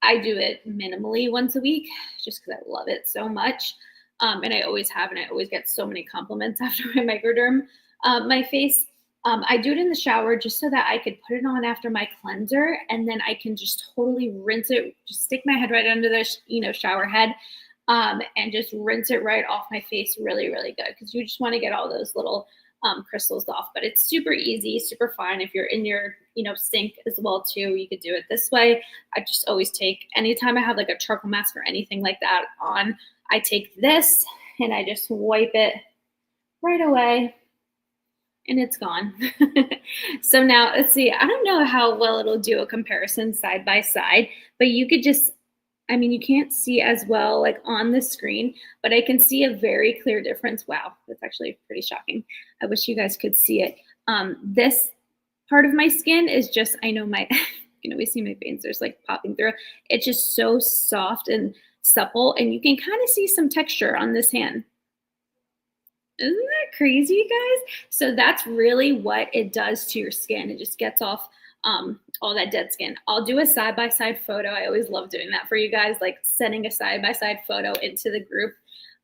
I do it minimally once a week just because I love it so much. And I always have, and I always get so many compliments after my microderm my face. I do it in the shower just so that I could put it on after my cleanser, and then I can just totally rinse it, just stick my head right under the shower head, and just rinse it right off my face really, really good, because you just want to get all those little crystals off. But it's super easy, super fun. If you're in your sink as well too, you could do it this way. I just always take, anytime I have like a charcoal mask or anything like that on, I take this and I just wipe it right away, and it's gone. So now let's see, I don't know how well it'll do a comparison side by side, but you could just, I mean, you can't see as well like on the screen, but I can see a very clear difference. Wow, that's actually pretty shocking. I wish you guys could see it. This part of my skin is just, I know my, you can always see my veins, there's like popping through. It's just so soft and supple, and you can kind of see some texture on this hand. Isn't that crazy, you guys? So that's really what it does to your skin. It just gets off all that dead skin. I'll do a side-by-side photo. I always love doing that for you guys, like sending a side-by-side photo into the group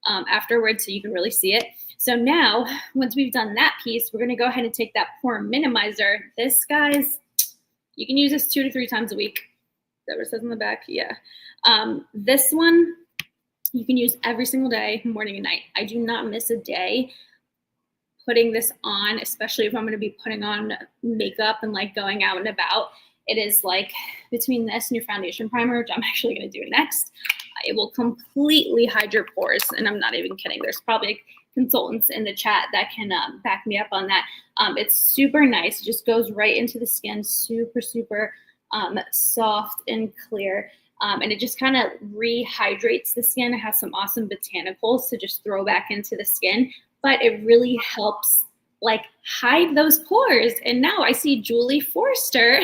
afterwards so you can really see it. So now, once we've done that piece, we're gonna go ahead and take that pore minimizer. This, guys, you can use this 2 to 3 times a week. Is that what it says on the back? Yeah. This one, you can use every single day, morning and night. I do not miss a day putting this on, especially if I'm going to be putting on makeup and like going out and about. It is like between this and your foundation primer, which I'm actually going to do next, it will completely hide your pores. And I'm not even kidding. There's probably consultants in the chat that can back me up on that. It's super nice. It just goes right into the skin, super, super soft and clear. And it just kind of rehydrates the skin. It has some awesome botanicals to just throw back into the skin, but it really helps like hide those pores. And now I see Julie Forster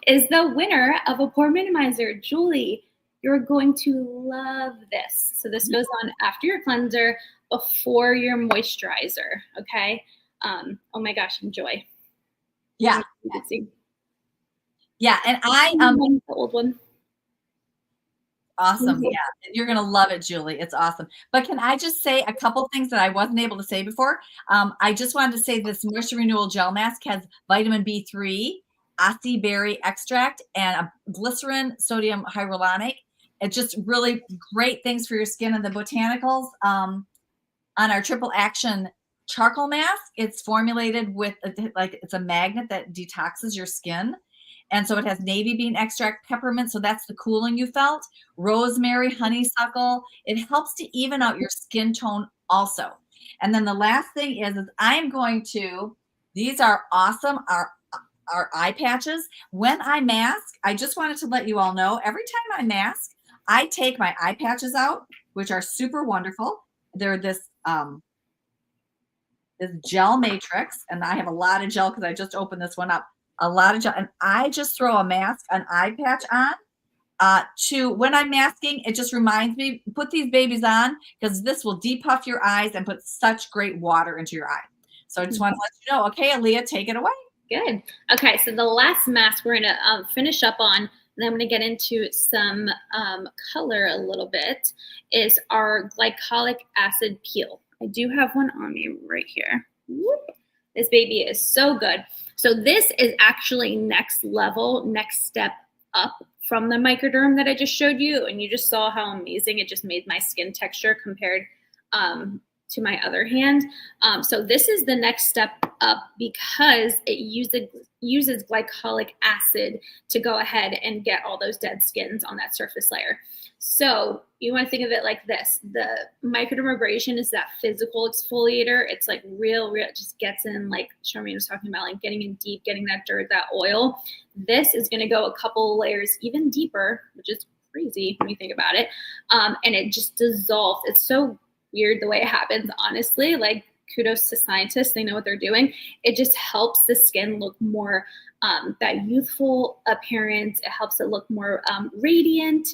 is the winner of a pore minimizer. Julie, you're going to love this. So this goes on after your cleanser, before your moisturizer. Okay. Oh my gosh, enjoy. Yeah. Yeah. And the old one. Awesome. Yeah. You're going to love it, Julie. It's awesome. But can I just say a couple things that I wasn't able to say before? I just wanted to say this Moisture Renewal Gel Mask has vitamin B3, acai berry extract, and a glycerin sodium hyaluronic. It's just really great things for your skin. And the botanicals on our triple action charcoal mask, it's formulated with it's a magnet that detoxes your skin. And so it has navy bean extract, peppermint. So that's the cooling you felt. Rosemary, honeysuckle. It helps to even out your skin tone also. And then the last thing is I am going to, these are awesome, our eye patches. When I mask, I just wanted to let you all know, every time I mask, I take my eye patches out, which are super wonderful. They're this gel matrix, and I have a lot of gel because I just opened this one up. A lot of gel, and I just throw a mask, an eye patch on to when I'm masking. It just reminds me, put these babies on because this will depuff your eyes and put such great water into your eye. So I just want to let you know. Okay, Aaliyah, take it away. Good. Okay, so the last mask we're going to finish up on, and then I'm going to get into some color a little bit, is our glycolic acid peel. I do have one on me right here. Whoop. This baby is so good. So this is actually next level, next step up from the microderm that I just showed you. And you just saw how amazing it just made my skin texture compared to my other hand. So this is the next step up because it uses glycolic acid to go ahead and get all those dead skins on that surface layer. So you want to think of it like this. The microdermabrasion is that physical exfoliator. It's like real, it just gets in, like Charmaine was talking about, like getting in deep, getting that dirt, that oil. This is going to go a couple layers even deeper, which is crazy when you think about it. And it just dissolves. It's so weird the way it happens, honestly. Like, kudos to scientists. They know what they're doing. It just helps the skin look more that youthful appearance. It helps it look more radiant,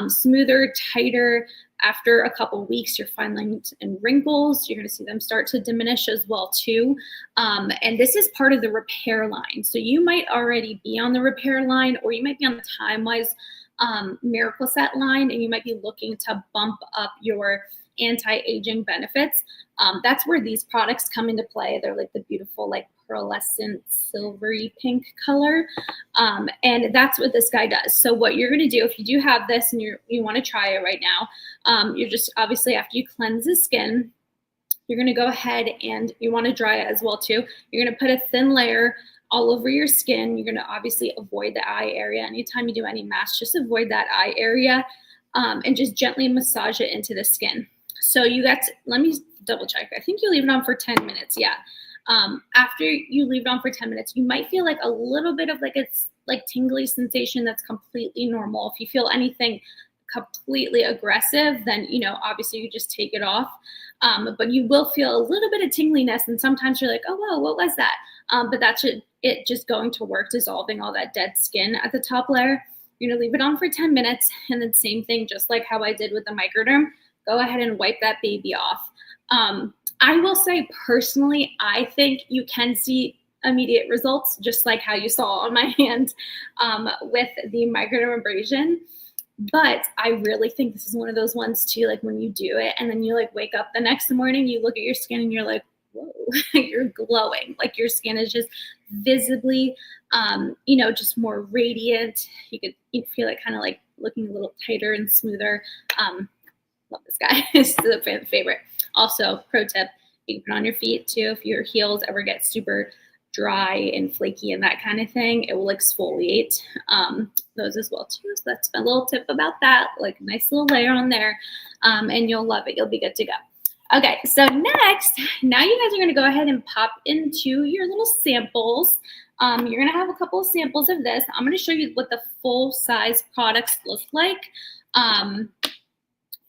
smoother, tighter, After a couple weeks, your fine lines and wrinkles, you're going to see them start to diminish as well too. And this is part of the repair line. So you might already be on the repair line, or you might be on the Time-Wise Miracle Set line, and you might be looking to bump up your anti-aging benefits. That's where these products come into play. They're like the beautiful, like pearlescent silvery pink color. And that's what this guy does. So what you're going to do, if you do have this and you want to try it right now, you're just obviously, after you cleanse the skin, you're going to go ahead and you want to dry it as well too. You're going to put a thin layer all over your skin. You're going to obviously avoid the eye area. Anytime you do any masks, just avoid that eye area, and just gently massage it into the skin. So you got to, let me double check. I think you leave it on for 10 minutes. Yeah. After you leave it on for 10 minutes, you might feel like a little bit of like it's like tingly sensation. That's completely normal. If you feel anything completely aggressive, then, you know, obviously you just take it off. But you will feel a little bit of tingliness, and sometimes you're like, oh, whoa, what was that? But that's it just going to work, dissolving all that dead skin at the top layer. You're gonna leave it on for 10 minutes, and then same thing, just like how I did with the Microderm, go ahead and wipe that baby off. I will say personally, I think you can see immediate results, just like how you saw on my hand with the microdermabrasion. But I really think this is one of those ones too, like when you do it and then you like wake up the next morning, you look at your skin and you're like, whoa, you're glowing. Like your skin is just visibly, you know, just more radiant. You feel like kind of like looking a little tighter and smoother. Love this guy. It's the favorite. Also, pro tip, you can put on your feet too. If your heels ever get super dry and flaky and that kind of thing, it will exfoliate those as well too. So that's my little tip about that, like a nice little layer on there, and you'll love it. You'll be good to go. Okay, so next, now you guys are going to go ahead and pop into your little samples. You're going to have a couple of samples of this. I'm going to show you what the full size products look like.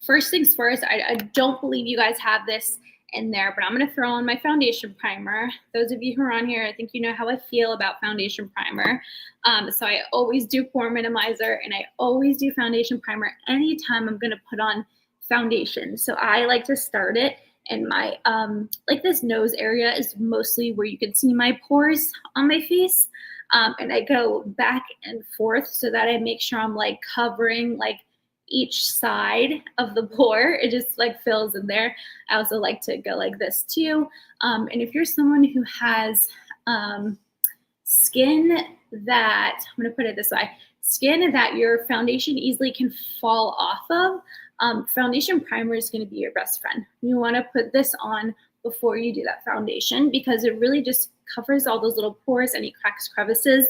First things first, I don't believe you guys have this in there, but I'm going to throw on my foundation primer. Those of you who are on here, I think you know how I feel about foundation primer. So I always do pore minimizer, and I always do foundation primer anytime I'm going to put on foundation. So I like to start it in my, like this nose area is mostly where you can see my pores on my face. And I go back and forth so that I make sure I'm like covering like each side of the pore. It just like fills in there. I also like to go like this too. And if you're someone who has skin that, I'm going to put it this way, skin that your foundation easily can fall off of, foundation primer is going to be your best friend. You want to put this on before you do that foundation, because it really just covers all those little pores, any cracks, crevices,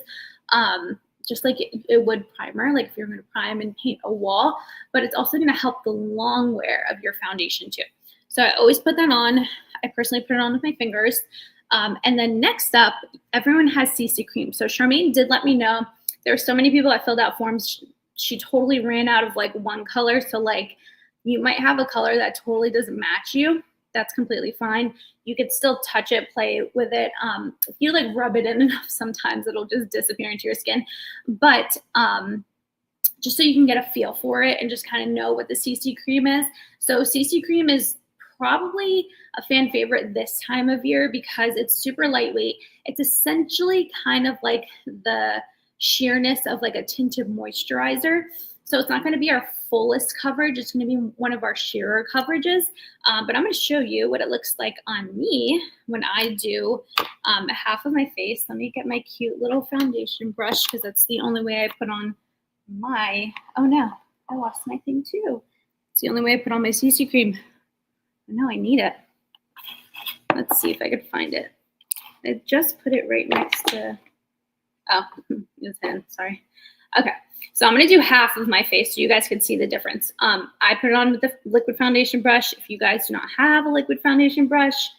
just like it would primer, like if you're going to prime and paint a wall. But it's also going to help the long wear of your foundation too. So I always put that on. I personally put it on with my fingers. And then next up, everyone has CC cream. So Charmaine did let me know there were so many people that filled out forms. She totally ran out of like one color. So like you might have a color that totally doesn't match you. That's completely fine. You could still touch it, play with it. If you like rub it in enough, sometimes it'll just disappear into your skin. But just so you can get a feel for it and just kind of know what the CC cream is. So CC cream is probably a fan favorite this time of year because it's super lightweight. It's essentially kind of like the sheerness of like a tinted moisturizer. So it's not going to be our fullest coverage. It's going to be one of our sheerer coverages. But I'm going to show you what it looks like on me when I do half of my face. Let me get my cute little foundation brush because that's the only way I put on my, oh no, I lost my thing too. It's the only way I put on my CC cream. No, I need it. Let's see if I could find it. I just put it right next to, oh, it's in, sorry. Okay, so I'm going to do half of my face so you guys can see the difference. I put it on with the liquid foundation brush. If you guys do not have a liquid foundation brush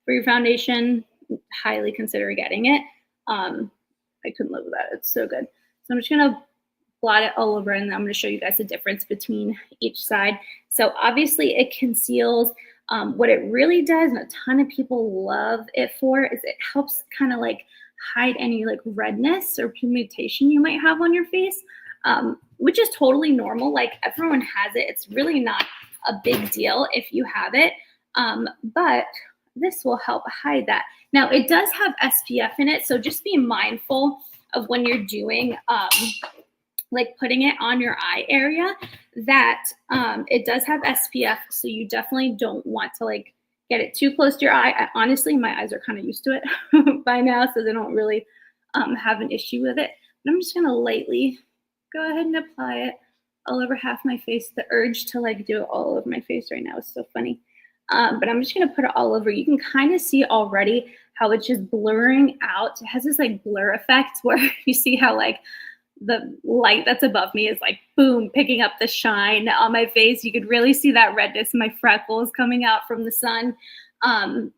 for your foundation, highly consider getting it. I couldn't live without it. It's so good. So I'm just going to blot it all over, and then I'm going to show you guys the difference between each side. So obviously it conceals. What it really does, and a ton of people love it for, is it helps kind of like hide any like redness or pigmentation you might have on your face, which is totally normal. Like everyone has it. It's really not a big deal if you have it, but this will help hide that. Now, it does have SPF in it, so just be mindful of when you're doing like putting it on your eye area that it does have SPF, so you definitely don't want to like get it too close to your eye. Honestly, my eyes are kind of used to it by now, so they don't really have an issue with it. But I'm just gonna lightly go ahead and apply it all over half my face. The urge to like do it all over my face right now is so funny. But I'm just gonna put it all over. You can kind of see already how it's just blurring out. It has this like blur effect where you see how like the light that's above me is like boom, picking up the shine on my face. You could really see that redness, my freckles coming out from the sun. And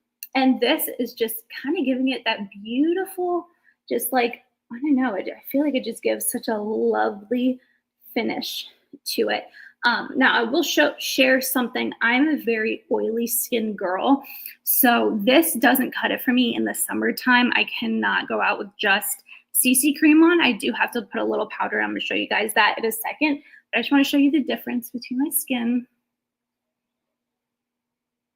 this is just kind of giving it that beautiful, just like, I don't know, I feel like it just gives such a lovely finish to it. Now I will share something. I'm a very oily skin girl, so this doesn't cut it for me in the summertime. I cannot go out with just CC cream on. I do have to put a little powder. I'm going to show you guys that in a second, but I just want to show you the difference between my skin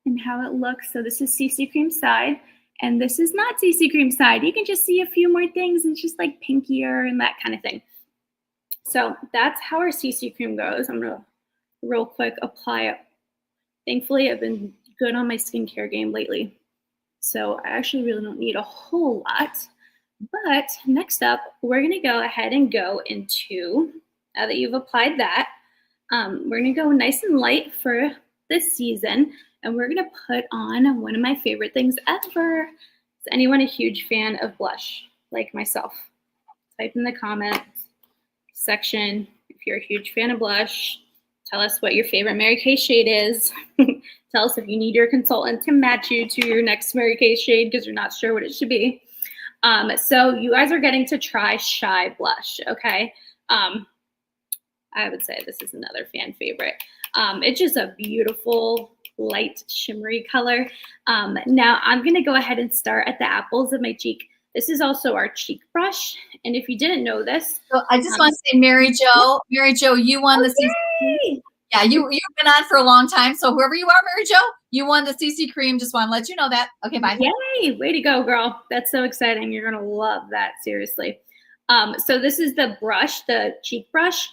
and how it looks. So this is CC cream side, and this is not CC cream side. You can just see a few more things, and it's just like pinkier and that kind of thing. So that's how our CC cream goes. I'm going to real quick apply it. Thankfully, I've been good on my skincare game lately, so I actually really don't need a whole lot. But next up, we're going to go ahead and go into, now that you've applied that, we're going to go nice and light for this season, and we're going to put on one of my favorite things ever. Is anyone a huge fan of blush like myself? Type in the comments section if you're a huge fan of blush. Tell us what your favorite Mary Kay shade is. Tell us if you need your consultant to match you to your next Mary Kay shade because you're not sure what it should be. So you guys are getting to try Shy Blush, okay? I would say this is another fan favorite. It's just a beautiful, light, shimmery color. Now I'm gonna go ahead and start at the apples of my cheek. This is also our cheek brush, and if you didn't know this. So I just want to say, Mary Jo, you won the CC. Yeah, you've been on for a long time, so whoever you are, Mary Jo, you won the CC cream. Just want to let you know that. Okay, bye. Yay, way to go, girl. That's so exciting. You're gonna love that, seriously. So this is the brush, the cheek brush.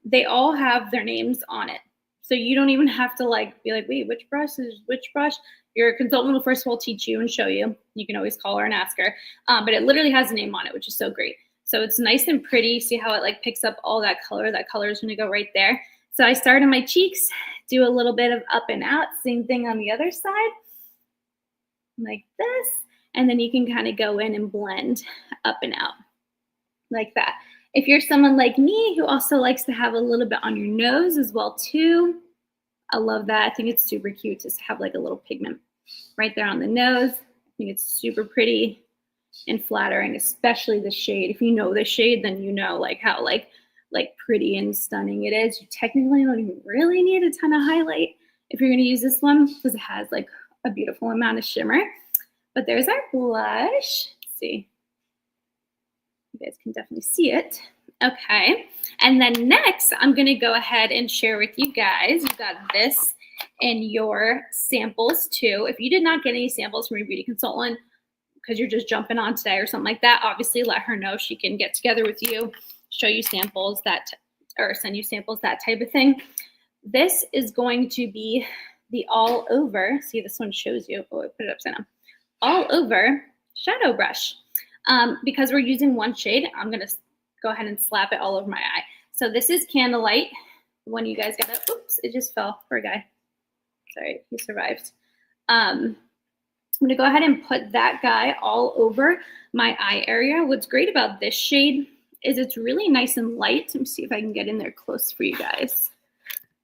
They all have their names on it. So you don't even have to like be like, wait, which brush is which brush? Your consultant will first of all teach you and show you. You can always call her and ask her. But it literally has a name on it, which is so great. So it's nice and pretty. See how it like picks up all that color? That color is gonna go right there. So I start on my cheeks, do a little bit of up and out, same thing on the other side, like this. And then you can kind of go in and blend up and out like that. If you're someone like me who also likes to have a little bit on your nose as well too, I love that. I think it's super cute to have like a little pigment right there on the nose. I think it's super pretty and flattering, especially the shade. If you know the shade, then you know like how like pretty and stunning it is. You technically don't even really need a ton of highlight if you're going to use this one because it has like a beautiful amount of shimmer. But there's our blush. Let's see. You guys can definitely see it. Okay. And then next, I'm going to go ahead and share with you guys. You've got this in your samples too. If you did not get any samples from your beauty consultant because you're just jumping on today or something like that, obviously let her know. She can get together with you, show you samples or send you samples, that type of thing. This is going to be the all over. See, this one shows you. Oh, I put it upside down. All over shadow brush. Because we're using one shade, I'm going to go ahead and slap it all over my eye. So this is Candlelight. When you guys got it, oops, it just fell. Poor guy. Sorry, he survived. I'm going to go ahead and put that guy all over my eye area. What's great about this shade is it's really nice and light. Let me see if I can get in there close for you guys.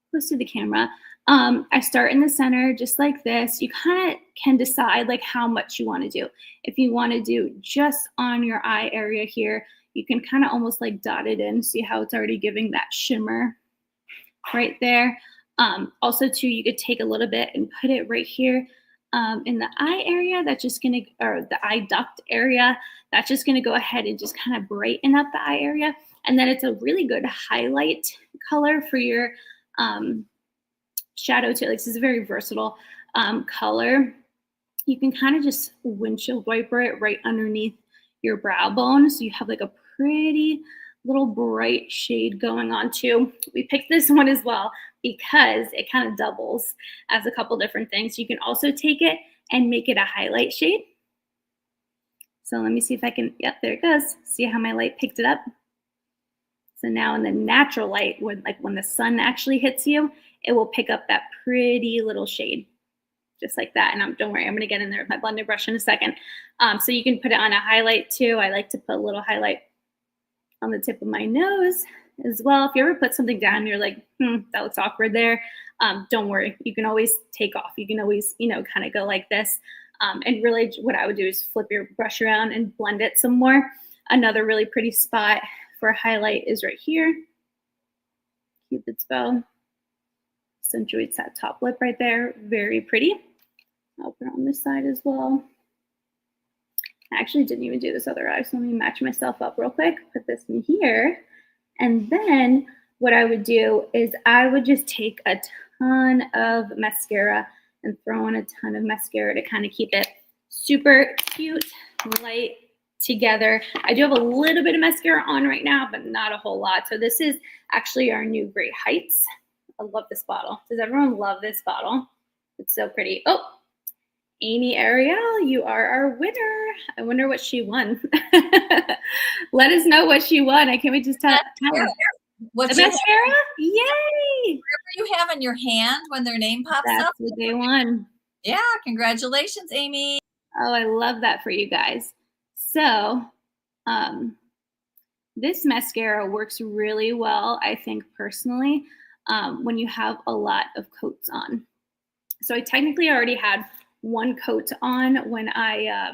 Close to the camera. I start in the center just like this. You kind of can decide like how much you want to do. If you want to do just on your eye area here, you can kind of almost like dot it in. See how it's already giving that shimmer right there. Also too, you could take a little bit and put it right here in the eye area. That's just going to, or the eye duct area. That's just going to go ahead and just kind of brighten up the eye area. And then it's a really good highlight color for your shadow to it. Like, this is a very versatile color. You can kind of just windshield wiper it right underneath your brow bone. So you have like a pretty little bright shade going on too. We picked this one as well because it kind of doubles as a couple different things. You can also take it and make it a highlight shade. So let me see if I can, yep, there it goes. See how my light picked it up? So now in the natural light, when the sun actually hits you, it will pick up that pretty little shade, just like that. And don't worry, I'm gonna get in there with my blending brush in a second. So you can put it on a highlight too. I like to put a little highlight on the tip of my nose as well. If you ever put something down, you're like, that looks awkward there. Don't worry, you can always take off. You can always, kind of go like this. And really what I would do is flip your brush around and blend it some more. Another really pretty spot for a highlight is right here. Cupid's bow. Accentuates that top lip right there. Very pretty. I'll put it on this side as well. I actually didn't even do this other eye, so let me match myself up real quick. Put this in here. And then what I would do is I would just take a ton of mascara and throw in a ton of mascara to kind of keep it super cute, light, together. I do have a little bit of mascara on right now, but not a whole lot. So this is actually our new Great Heights. I love this bottle. Does everyone love this bottle? It's so pretty. Oh, Amy Ariel, you are our winner. I wonder what she won. Let us know what she won. I can't wait to tell her. What the mascara? Yay! Whatever you have in your hand when their name pops That's up. what they won. Yeah, congratulations, Amy. Oh, I love that for you guys. So this mascara works really well, I think personally, when you have a lot of coats on. So I technically already had one coat on when I,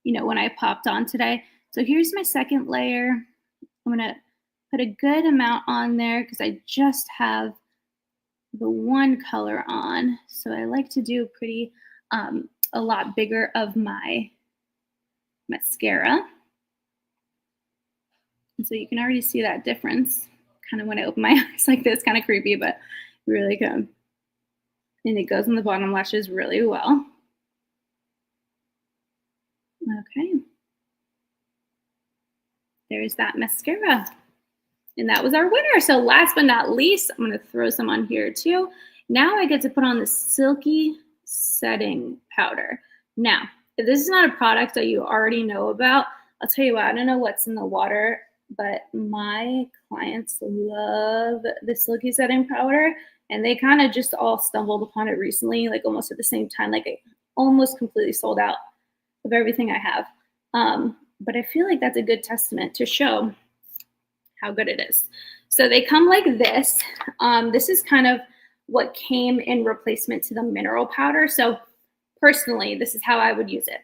when I popped on today. So here's my second layer. I'm gonna put a good amount on there because I just have the one color on. So I like to do pretty, a lot bigger of my mascara. And so you can already see that difference kind of when I open my eyes like this, kind of creepy, but really good. And it goes on the bottom lashes really well. Okay. There's that mascara. And that was our winner. So last but not least, I'm going to throw some on here too. Now I get to put on the Silky Setting Powder. Now, if this is not a product that you already know about, I'll tell you what, I don't know what's in the water, but my clients love the Silky Setting Powder. And they kind of just all stumbled upon it recently, like almost at the same time, like I almost completely sold out of everything I have. But I feel like that's a good testament to show how good it is. So they come like this. This is kind of what came in replacement to the mineral powder. So personally, this is how I would use it.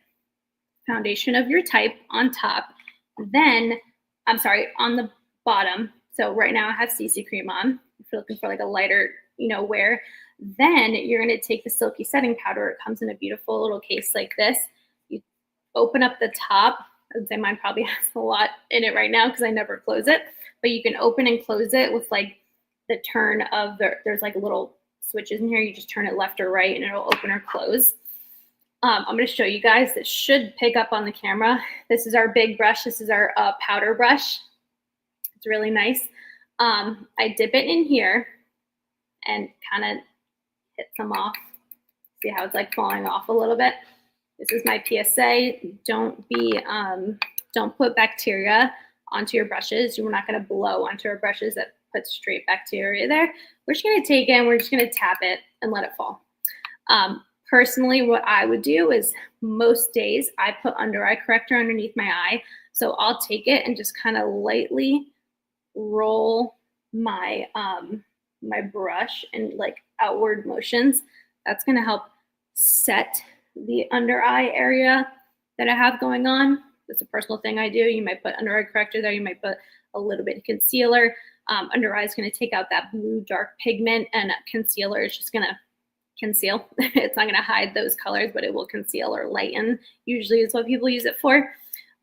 Foundation of your type on top. Then, on the bottom. So right now I have CC cream on. If you're looking for like a lighter, wear. Then you're going to take the Silky Setting Powder. It comes in a beautiful little case like this. You open up the top. I would say mine probably has a lot in it right now because I never close it. But you can open and close it with like the turn of there's like little switches in here. You just turn it left or right and it'll open or close. I'm going to show you guys. This should pick up on the camera. This is our big brush. This is our powder brush. It's really nice. I dip it in here and kind of hit some off. See how it's like falling off a little bit. This is my PSA. Don't put bacteria onto your brushes. You're not going to blow onto your brushes that put straight bacteria there. We're just going to take it and we're just going to tap it and let it fall. Personally, what I would do is most days I put under eye corrector underneath my eye. So I'll take it and just kind of lightly roll my my brush in like outward motions. That's going to help set the under eye area that I have going on. It's a personal thing I do. You might put under eye corrector there. You might put a little bit of concealer. Under eye is going to take out that blue dark pigment, and concealer is just going to conceal. It's not going to hide those colors, but it will conceal or lighten. Usually is what people use it for.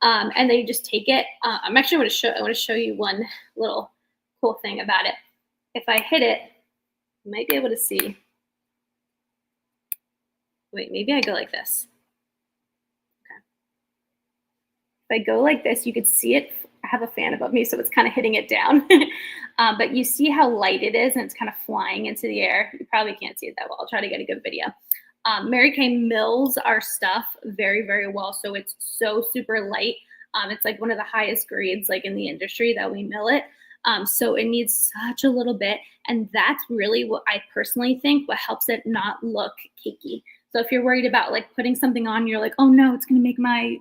And then you just take it. I'm actually going to show you one little cool thing about it. If I hit it You might be able to see. Wait, maybe I go like this. If I go like this, you could see it. I have a fan above me, so it's kind of hitting it down. But you see how light it is, and it's kind of flying into the air. You probably can't see it that well. I'll try to get a good video. Mary Kay mills our stuff very, very well. So it's so super light. It's like one of the highest grades like in the industry that we mill it. So it needs such a little bit. And that's really what I personally think what helps it not look cakey. So if you're worried about like putting something on, you're like, oh no, it's going to make my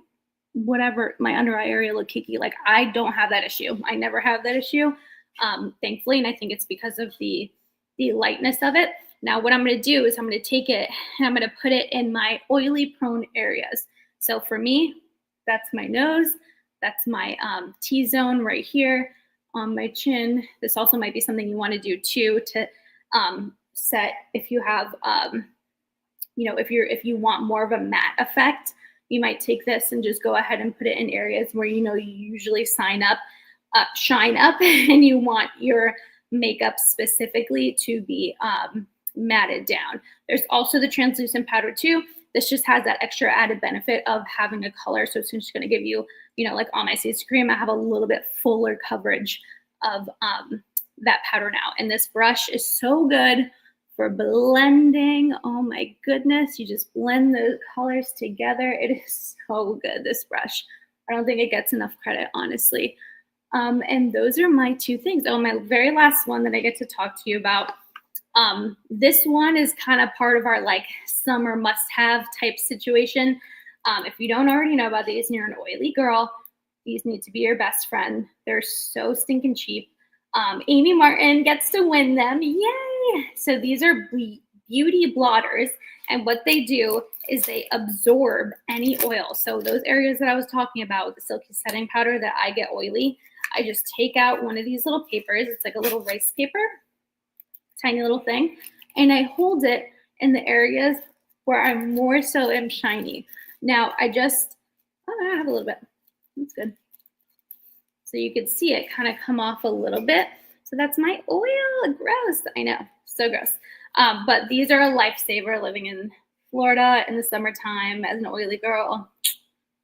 whatever, my under eye area look cakey. Like I don't have that issue. I never have that issue, thankfully. And I think it's because of the lightness of it. Now what I'm going to do is I'm going to take it and I'm going to put it in my oily prone areas. So for me, that's my nose. That's my T-zone right here on my chin. This also might be something you want to do too to set if you have, if you want more of a matte effect, you might take this and just go ahead and put it in areas where you usually shine up, and you want your makeup specifically to be matted down. There's also the translucent powder too. This just has that extra added benefit of having a color. So it's just going to give you, like on my CC cream, I have a little bit fuller coverage of that powder now. And this brush is so good for blending. Oh my goodness. You just blend the colors together. It is so good, this brush. I don't think it gets enough credit, honestly. And those are my two things. Oh, my very last one that I get to talk to you about. This one is kind of part of our like summer must-have type situation. If you don't already know about these and you're an oily girl, these need to be your best friend. They're so stinking cheap. Amy Martin gets to win them. Yay! So these are beauty blotters. And what they do is they absorb any oil. So those areas that I was talking about with the silky setting powder that I get oily, I just take out one of these little papers. It's like a little rice paper, tiny little thing. And I hold it in the areas where I more so am shiny. Now I have a little bit. That's good. So you could see it kind of come off a little bit. So that's my oil. Gross. I know. So gross. But these are a lifesaver living in Florida in the summertime as an oily girl.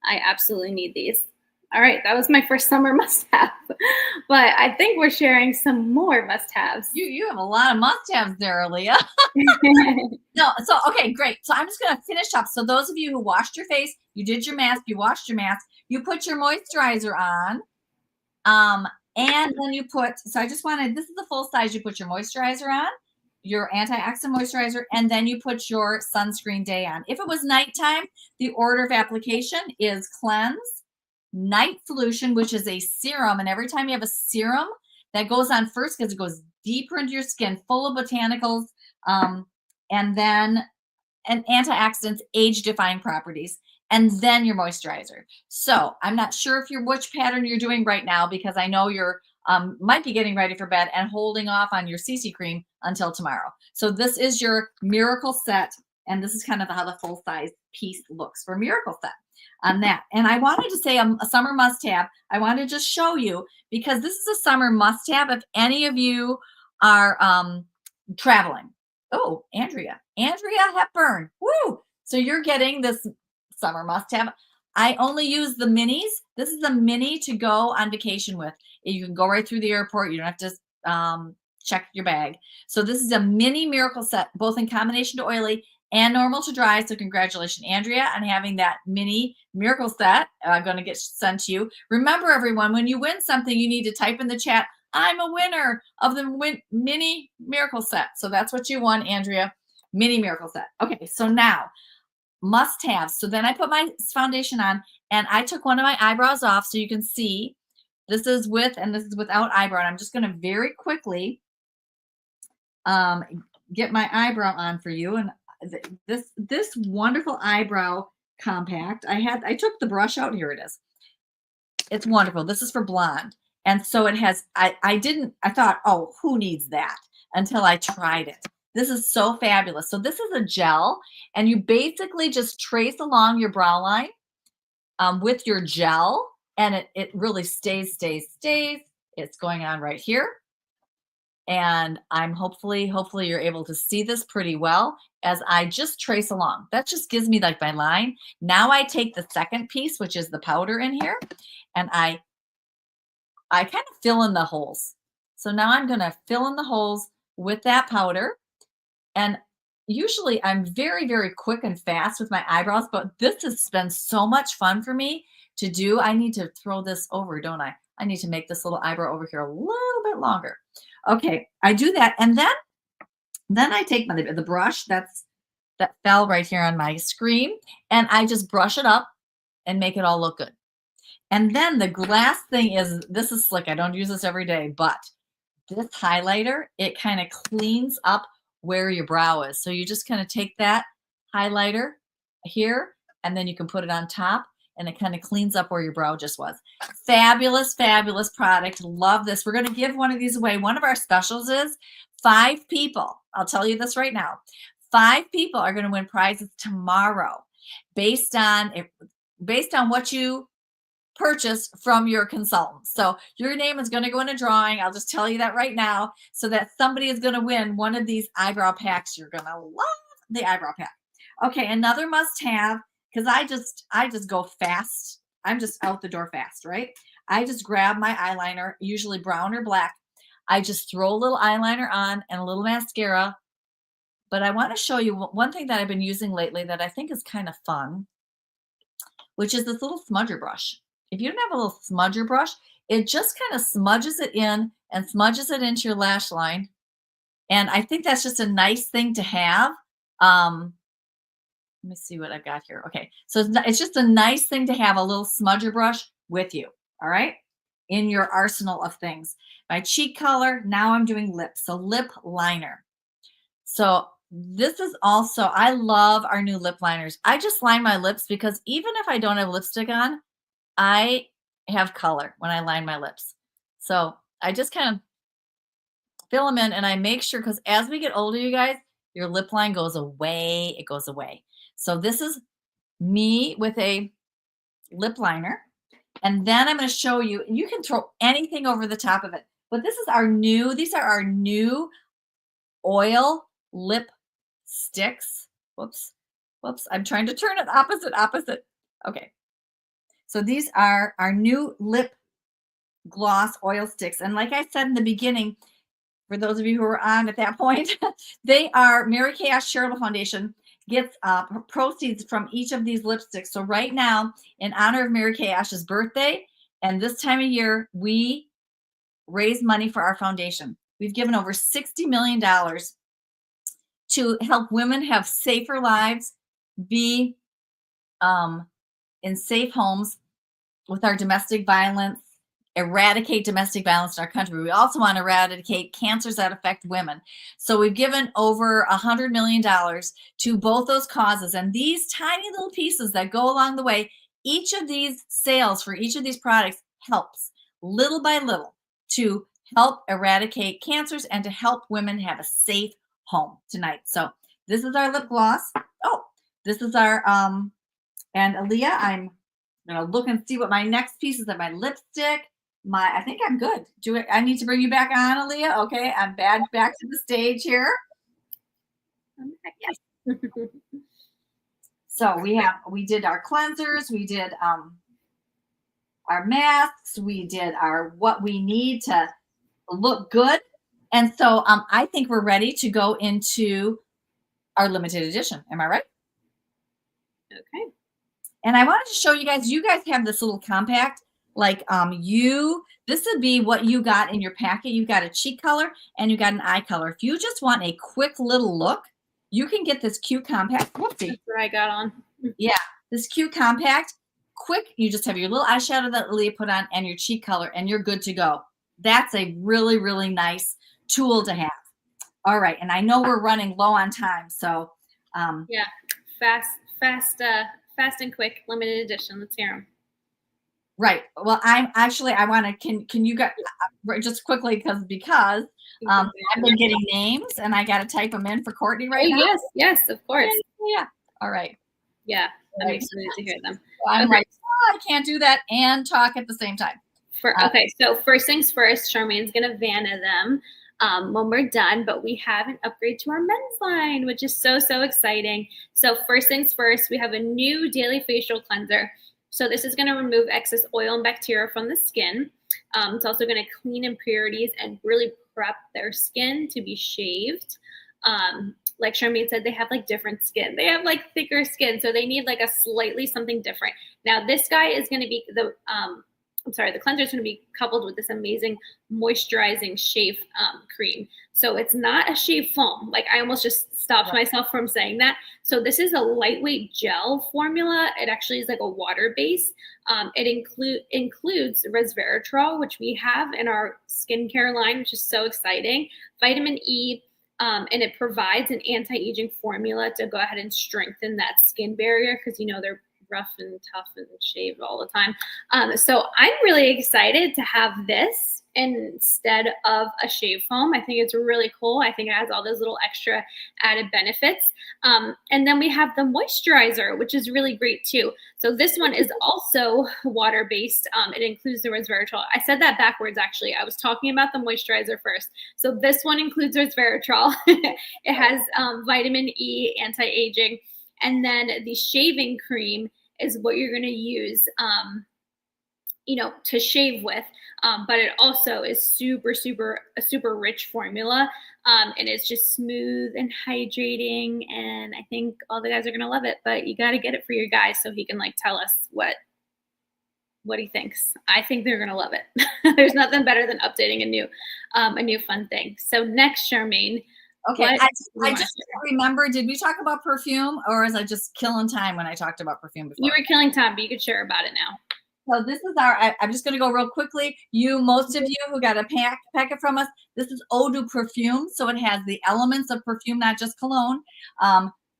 I absolutely need these. All right. That was my first summer must-have. But I think we're sharing some more must-haves. You have a lot of must-haves there, Aaliyah. No, so, okay, great. So I'm just going to finish up. So those of you who washed your face, you did your mask, you washed your mask, you put your moisturizer on. And then you so I just wanted, this is the full size, you put your moisturizer on, your antioxidant moisturizer, and then you put your sunscreen day on. If it was nighttime, the order of application is cleanse, night solution, which is a serum. And every time you have a serum, that goes on first because it goes deeper into your skin, full of botanicals, and then antioxidants, age-defying properties, and then your moisturizer. So I'm not sure which pattern you're doing right now, because I know you're might be getting ready for bed and holding off on your CC cream until tomorrow. So this is your Miracle Set, and this is kind of how the full size piece looks for Miracle Set on that. And I wanted to say a summer must-have. I want to just show you, because this is a summer must-have if any of you are traveling. Oh, Andrea Hepburn. Woo! So you're getting this summer must-have. I only use the minis. This is a mini to go on vacation with. You can go right through the airport. You don't have to check your bag. So this is a mini Miracle Set, both in combination to oily and normal to dry. So congratulations, Andrea, on having that mini Miracle Set. Going to get sent to you. Remember, everyone, when you win something, you need to type in the chat, I'm a winner of the mini Miracle Set. So that's what you won, Andrea. Mini Miracle Set. Okay, so now must-have. So then I put my foundation on, and I took one of my eyebrows off so you can see this is with and this is without eyebrow. And I'm just going to very quickly get my eyebrow on for you. And this wonderful eyebrow compact, I took the brush out. Here it is. It's wonderful. This is for blonde. And so it has, I thought, oh, who needs that, until I tried it. This is so fabulous. So this is a gel, and you basically just trace along your brow line with your gel, and it really stays. It's going on right here. And I'm hopefully you're able to see this pretty well as I just trace along. That just gives me like my line. Now I take the second piece, which is the powder in here, and I kind of fill in the holes. So now I'm going to fill in the holes with that powder. And usually I'm very, very quick and fast with my eyebrows, but this has been so much fun for me to do. I need to throw this over, don't I? I need to make this little eyebrow over here a little bit longer. Okay, I do that. And then I take the brush that fell right here on my screen, and I just brush it up and make it all look good. And then the last thing is, this is slick. I don't use this every day, but this highlighter, it kind of cleans up where your brow is. So you just kind of take that highlighter here, and then you can put it on top, and it kind of cleans up where your brow just was. Fabulous, fabulous product. Love this. We're going to give one of these away. One of our specials is 5 people. I'll tell you this right now. 5 people are going to win prizes tomorrow based on what you purchase from your consultant. So your name is going to go in a drawing. I'll just tell you that right now, so that somebody is going to win one of these eyebrow packs. You're going to love the eyebrow pack. Okay, another must have, because I just go fast. I'm just out the door fast, right? I just grab my eyeliner, usually brown or black. I just throw a little eyeliner on and a little mascara. But I want to show you one thing that I've been using lately that I think is kind of fun, which is this little smudger brush. If you don't have a little smudger brush, it just kind of smudges it in and smudges it into your lash line. And I think that's just a nice thing to have. Let me see what I've got here. Okay, so it's just a nice thing to have a little smudger brush with you, all right, in your arsenal of things. My cheek color, now I'm doing lips, so lip liner. So this is also, I love our new lip liners. I just line my lips because even if I don't have lipstick on, I have color when I line my lips. So I just kind of fill them in, and I make sure, because as we get older, you guys, your lip line goes away. It goes away. So this is me with a lip liner. And then I'm going to show you, you can throw anything over the top of it. But these are our new oil lip sticks. Whoops. I'm trying to turn it opposite. Okay. So these are our new lip gloss oil sticks. And like I said in the beginning, for those of you who were on at that point, they are Mary Kay Ash Charitable Foundation gets proceeds from each of these lipsticks. So right now, in honor of Mary Kay Ash's birthday, and this time of year, we raise money for our foundation. We've given over $60 million to help women have safer lives, be in safe homes with our domestic violence, eradicate domestic violence in our country. We also want to eradicate cancers that affect women. So we've given over $100 million to both those causes. And these tiny little pieces that go along the way, each of these sales for each of these products helps little by little to help eradicate cancers and to help women have a safe home tonight. So this is our lip gloss. Oh, this is our, and Aaliyah, I'm going to look and see what my next piece is of my lipstick. I think I'm good. I need to bring you back on, Aaliyah? Okay, I'm back to the stage here. Yes. So we did our cleansers, we did our masks, we did our what we need to look good. And so I think we're ready to go into our limited edition. Am I right? Okay. And I wanted to show you guys have this little compact, like this would be what you got in your packet. You got a cheek color and you got an eye color. If you just want a quick little look, you can get this cute compact. Whoopsie. That's what I got on. Yeah, this cute compact. Quick, you just have your little eyeshadow that Leah put on and your cheek color, and you're good to go. That's a really, really nice tool to have. All right, and I know we're running low on time, so yeah, fast and quick, limited edition. Let's hear them. Right. Well, I want to. Can you guys just quickly because I've been getting names and I got to type them in for Courtney right now. Yes, of course. Yeah. All right. Yeah, I'm excited to hear them. So I'm like, I can't do that and talk at the same time. Okay, so first things first, Charmaine's gonna Vanna them. when we're done, but we have an upgrade to our men's line, which is so, so exciting. So first things first, we have a new daily facial cleanser. So this is going to remove excess oil and bacteria from the skin. It's also going to clean impurities and really prep their skin to be shaved. Like Charmaine said, they have like different skin. They have like thicker skin, so they need like a slightly something different. Now this guy is going to be the cleanser is going to be coupled with this amazing moisturizing shave cream. So it's not a shave foam. Like I almost just stopped myself from saying that. So this is a lightweight gel formula. It actually is like a water base. It includes resveratrol, which we have in our skincare line, which is so exciting. Vitamin E, and it provides an anti-aging formula to go ahead and strengthen that skin barrier because, you know, they're rough and tough and shaved all the time. So I'm really excited to have this instead of a shave foam. I think it's really cool. I think it has all those little extra added benefits. And then we have the moisturizer, which is really great too. So this one is also water-based. It includes the resveratrol. I said that backwards, actually. I was talking about the moisturizer first. So this one includes resveratrol. It has vitamin E, anti-aging. And then the shaving cream is what you're going to use, to shave with. But it also is a super rich formula. And it's just smooth and hydrating. And I think all the guys are going to love it, but you got to get it for your guy so he can like tell us what he thinks. I think they're going to love it. There's nothing better than updating a new fun thing. So next, Charmaine. Okay, I just remember, did we talk about perfume, or was I just killing time when I talked about perfume before? You were killing time, but you could share about it now. So this is I'm just going to go real quickly. Most of you who got a packet from us, this is Eau de Perfume. So it has the elements of perfume, not just cologne.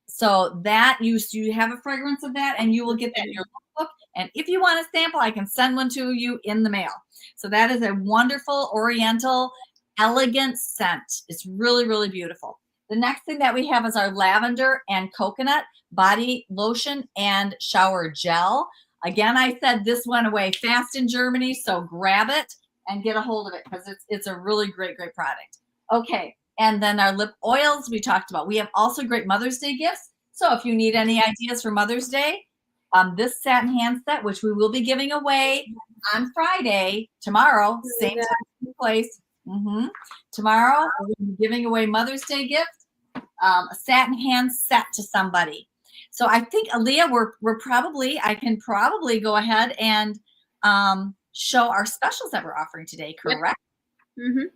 So that you have a fragrance of that, and you will get that in your book. And if you want a sample, I can send one to you in the mail. So that is a wonderful oriental elegant scent. It's really, really beautiful. The next thing that we have is our lavender and coconut body lotion and shower gel. Again, I said this went away fast in Germany, so grab it and get a hold of it because it's a really great product. Okay, and then our lip oils we talked about. We have also great Mother's Day gifts. So if you need any ideas for Mother's Day, this satin hand set, which we will be giving away on Friday, tomorrow, same time, same place. Tomorrow, we're going to be giving away Mother's Day gift, a satin hand set to somebody. So I think, Aaliyah, I can probably go ahead and show our specials that we're offering today, correct? Yep.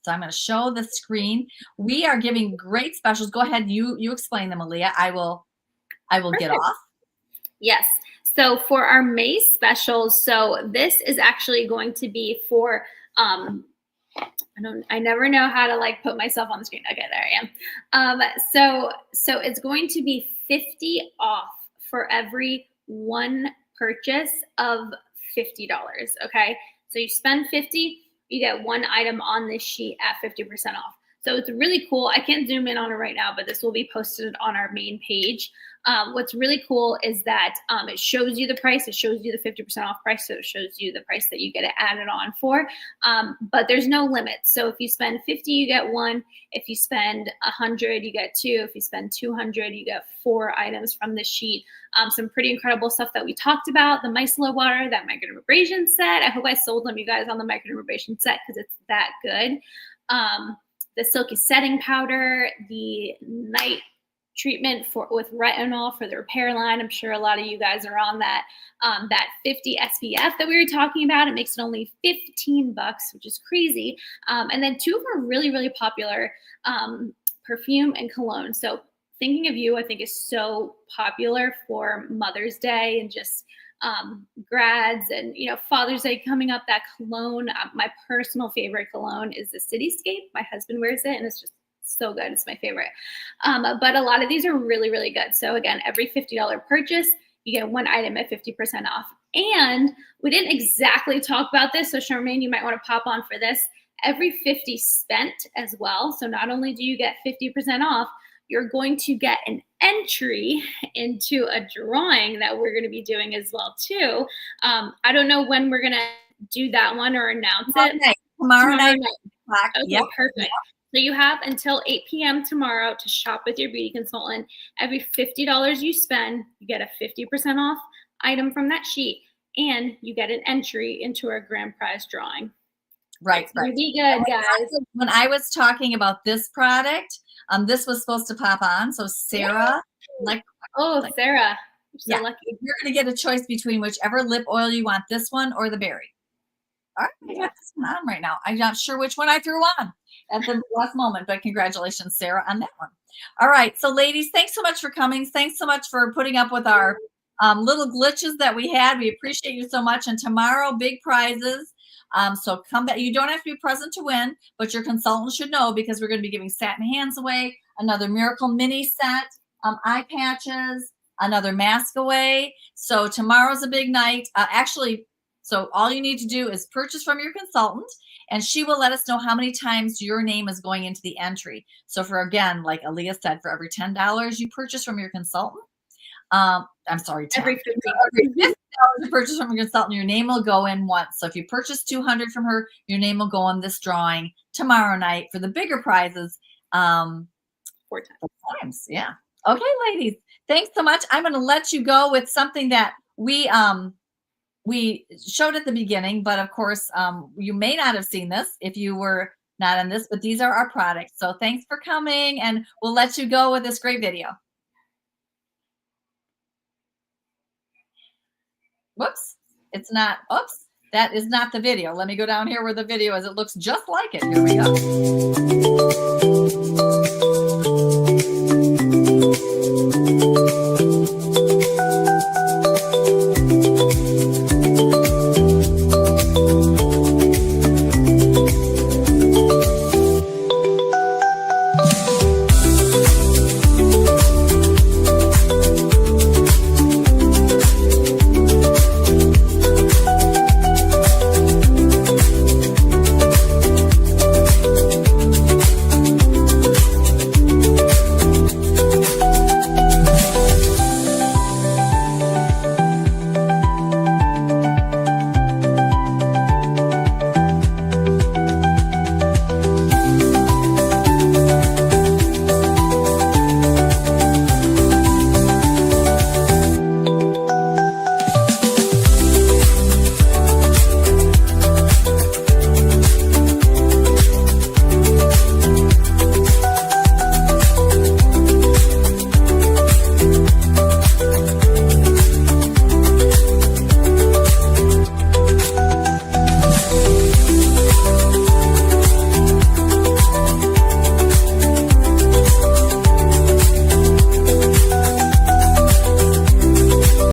So I'm going to show the screen. We are giving great specials. Go ahead, you explain them, Aaliyah. I will get off. Yes. So for our May specials, so this is actually going to be for I never know how to like put myself on the screen. Okay, there I am. So it's going to be 50 off for every one purchase of $50. Okay, so you spend 50, you get one item on this sheet at 50% off. So it's really cool. I can't zoom in on it right now, but this will be posted on our main page. What's really cool is that it shows you the price. It shows you the 50% off price. So it shows you the price that you get it added on for. But there's no limit. So if you spend 50, you get one. If you spend 100, you get two. If you spend 200, you get 4 items from this sheet. Some pretty incredible stuff that we talked about. The micellar water, that microdermabrasion set. I hope I sold them, you guys, on the microdermabrasion set because it's that good. The silky setting powder, the night treatment with retinol for the repair line. I'm sure a lot of you guys are on that. That 50 SPF that we were talking about, it makes it only $15, which is crazy. And then 2 of our really, really popular perfume and cologne. So Thinking of You, I think, is so popular for Mother's Day and just grads and, Father's Day coming up. That cologne, my personal favorite cologne is the Cityscape. My husband wears it and it's just so good. It's my favorite. But a lot of these are really, really good. So again, every $50 purchase, you get one item at 50% off. And we didn't exactly talk about this. So Charmaine, you might want to pop on for this. Every 50 spent as well. So not only do you get 50% off, you're going to get an entry into a drawing that we're going to be doing as well too. I don't know when we're going to do that one or announce it. Tomorrow night. o'clock. Okay, Yep. perfect. So you have until 8 p.m. tomorrow to shop with your beauty consultant. Every $50 you spend, you get a 50% off item from that sheet, and you get an entry into our grand prize drawing. Right. Really good, guys. When I was talking about this product, this was supposed to pop on. So Sarah, Sarah, you're so lucky. You're going to get a choice between whichever lip oil you want, this one or the berry. All right, I got this one on right now. I'm not sure which one I threw on at the last moment, but congratulations, Sarah, on that one. All right, so ladies, thanks so much for coming. Thanks so much for putting up with our little glitches that we had. We appreciate you so much. And tomorrow, big prizes. So come back. You don't have to be present to win, but your consultant should know, because we're going to be giving satin hands away, another Miracle Mini set, eye patches, another mask away. So tomorrow's a big night. So all you need to do is purchase from your consultant, and she will let us know how many times your name is going into the entry. So for, again, like Aaliyah said, for every $10 you purchase from your consultant, I'm sorry, 10. Every $50 you purchase from your consultant, your name will go in once. So if you purchase 200 from her, your name will go in this drawing tomorrow night for the bigger prizes. 4 times. Yeah. Okay, ladies, thanks so much. I'm going to let you go with something that we showed at the beginning, but of course, you may not have seen this if you were not on this, but these are our products. So thanks for coming, and we'll let you go with this great video. Whoops, it's not, oops, that is not the video. Let me go down here where the video is. It looks just like it. Here we go.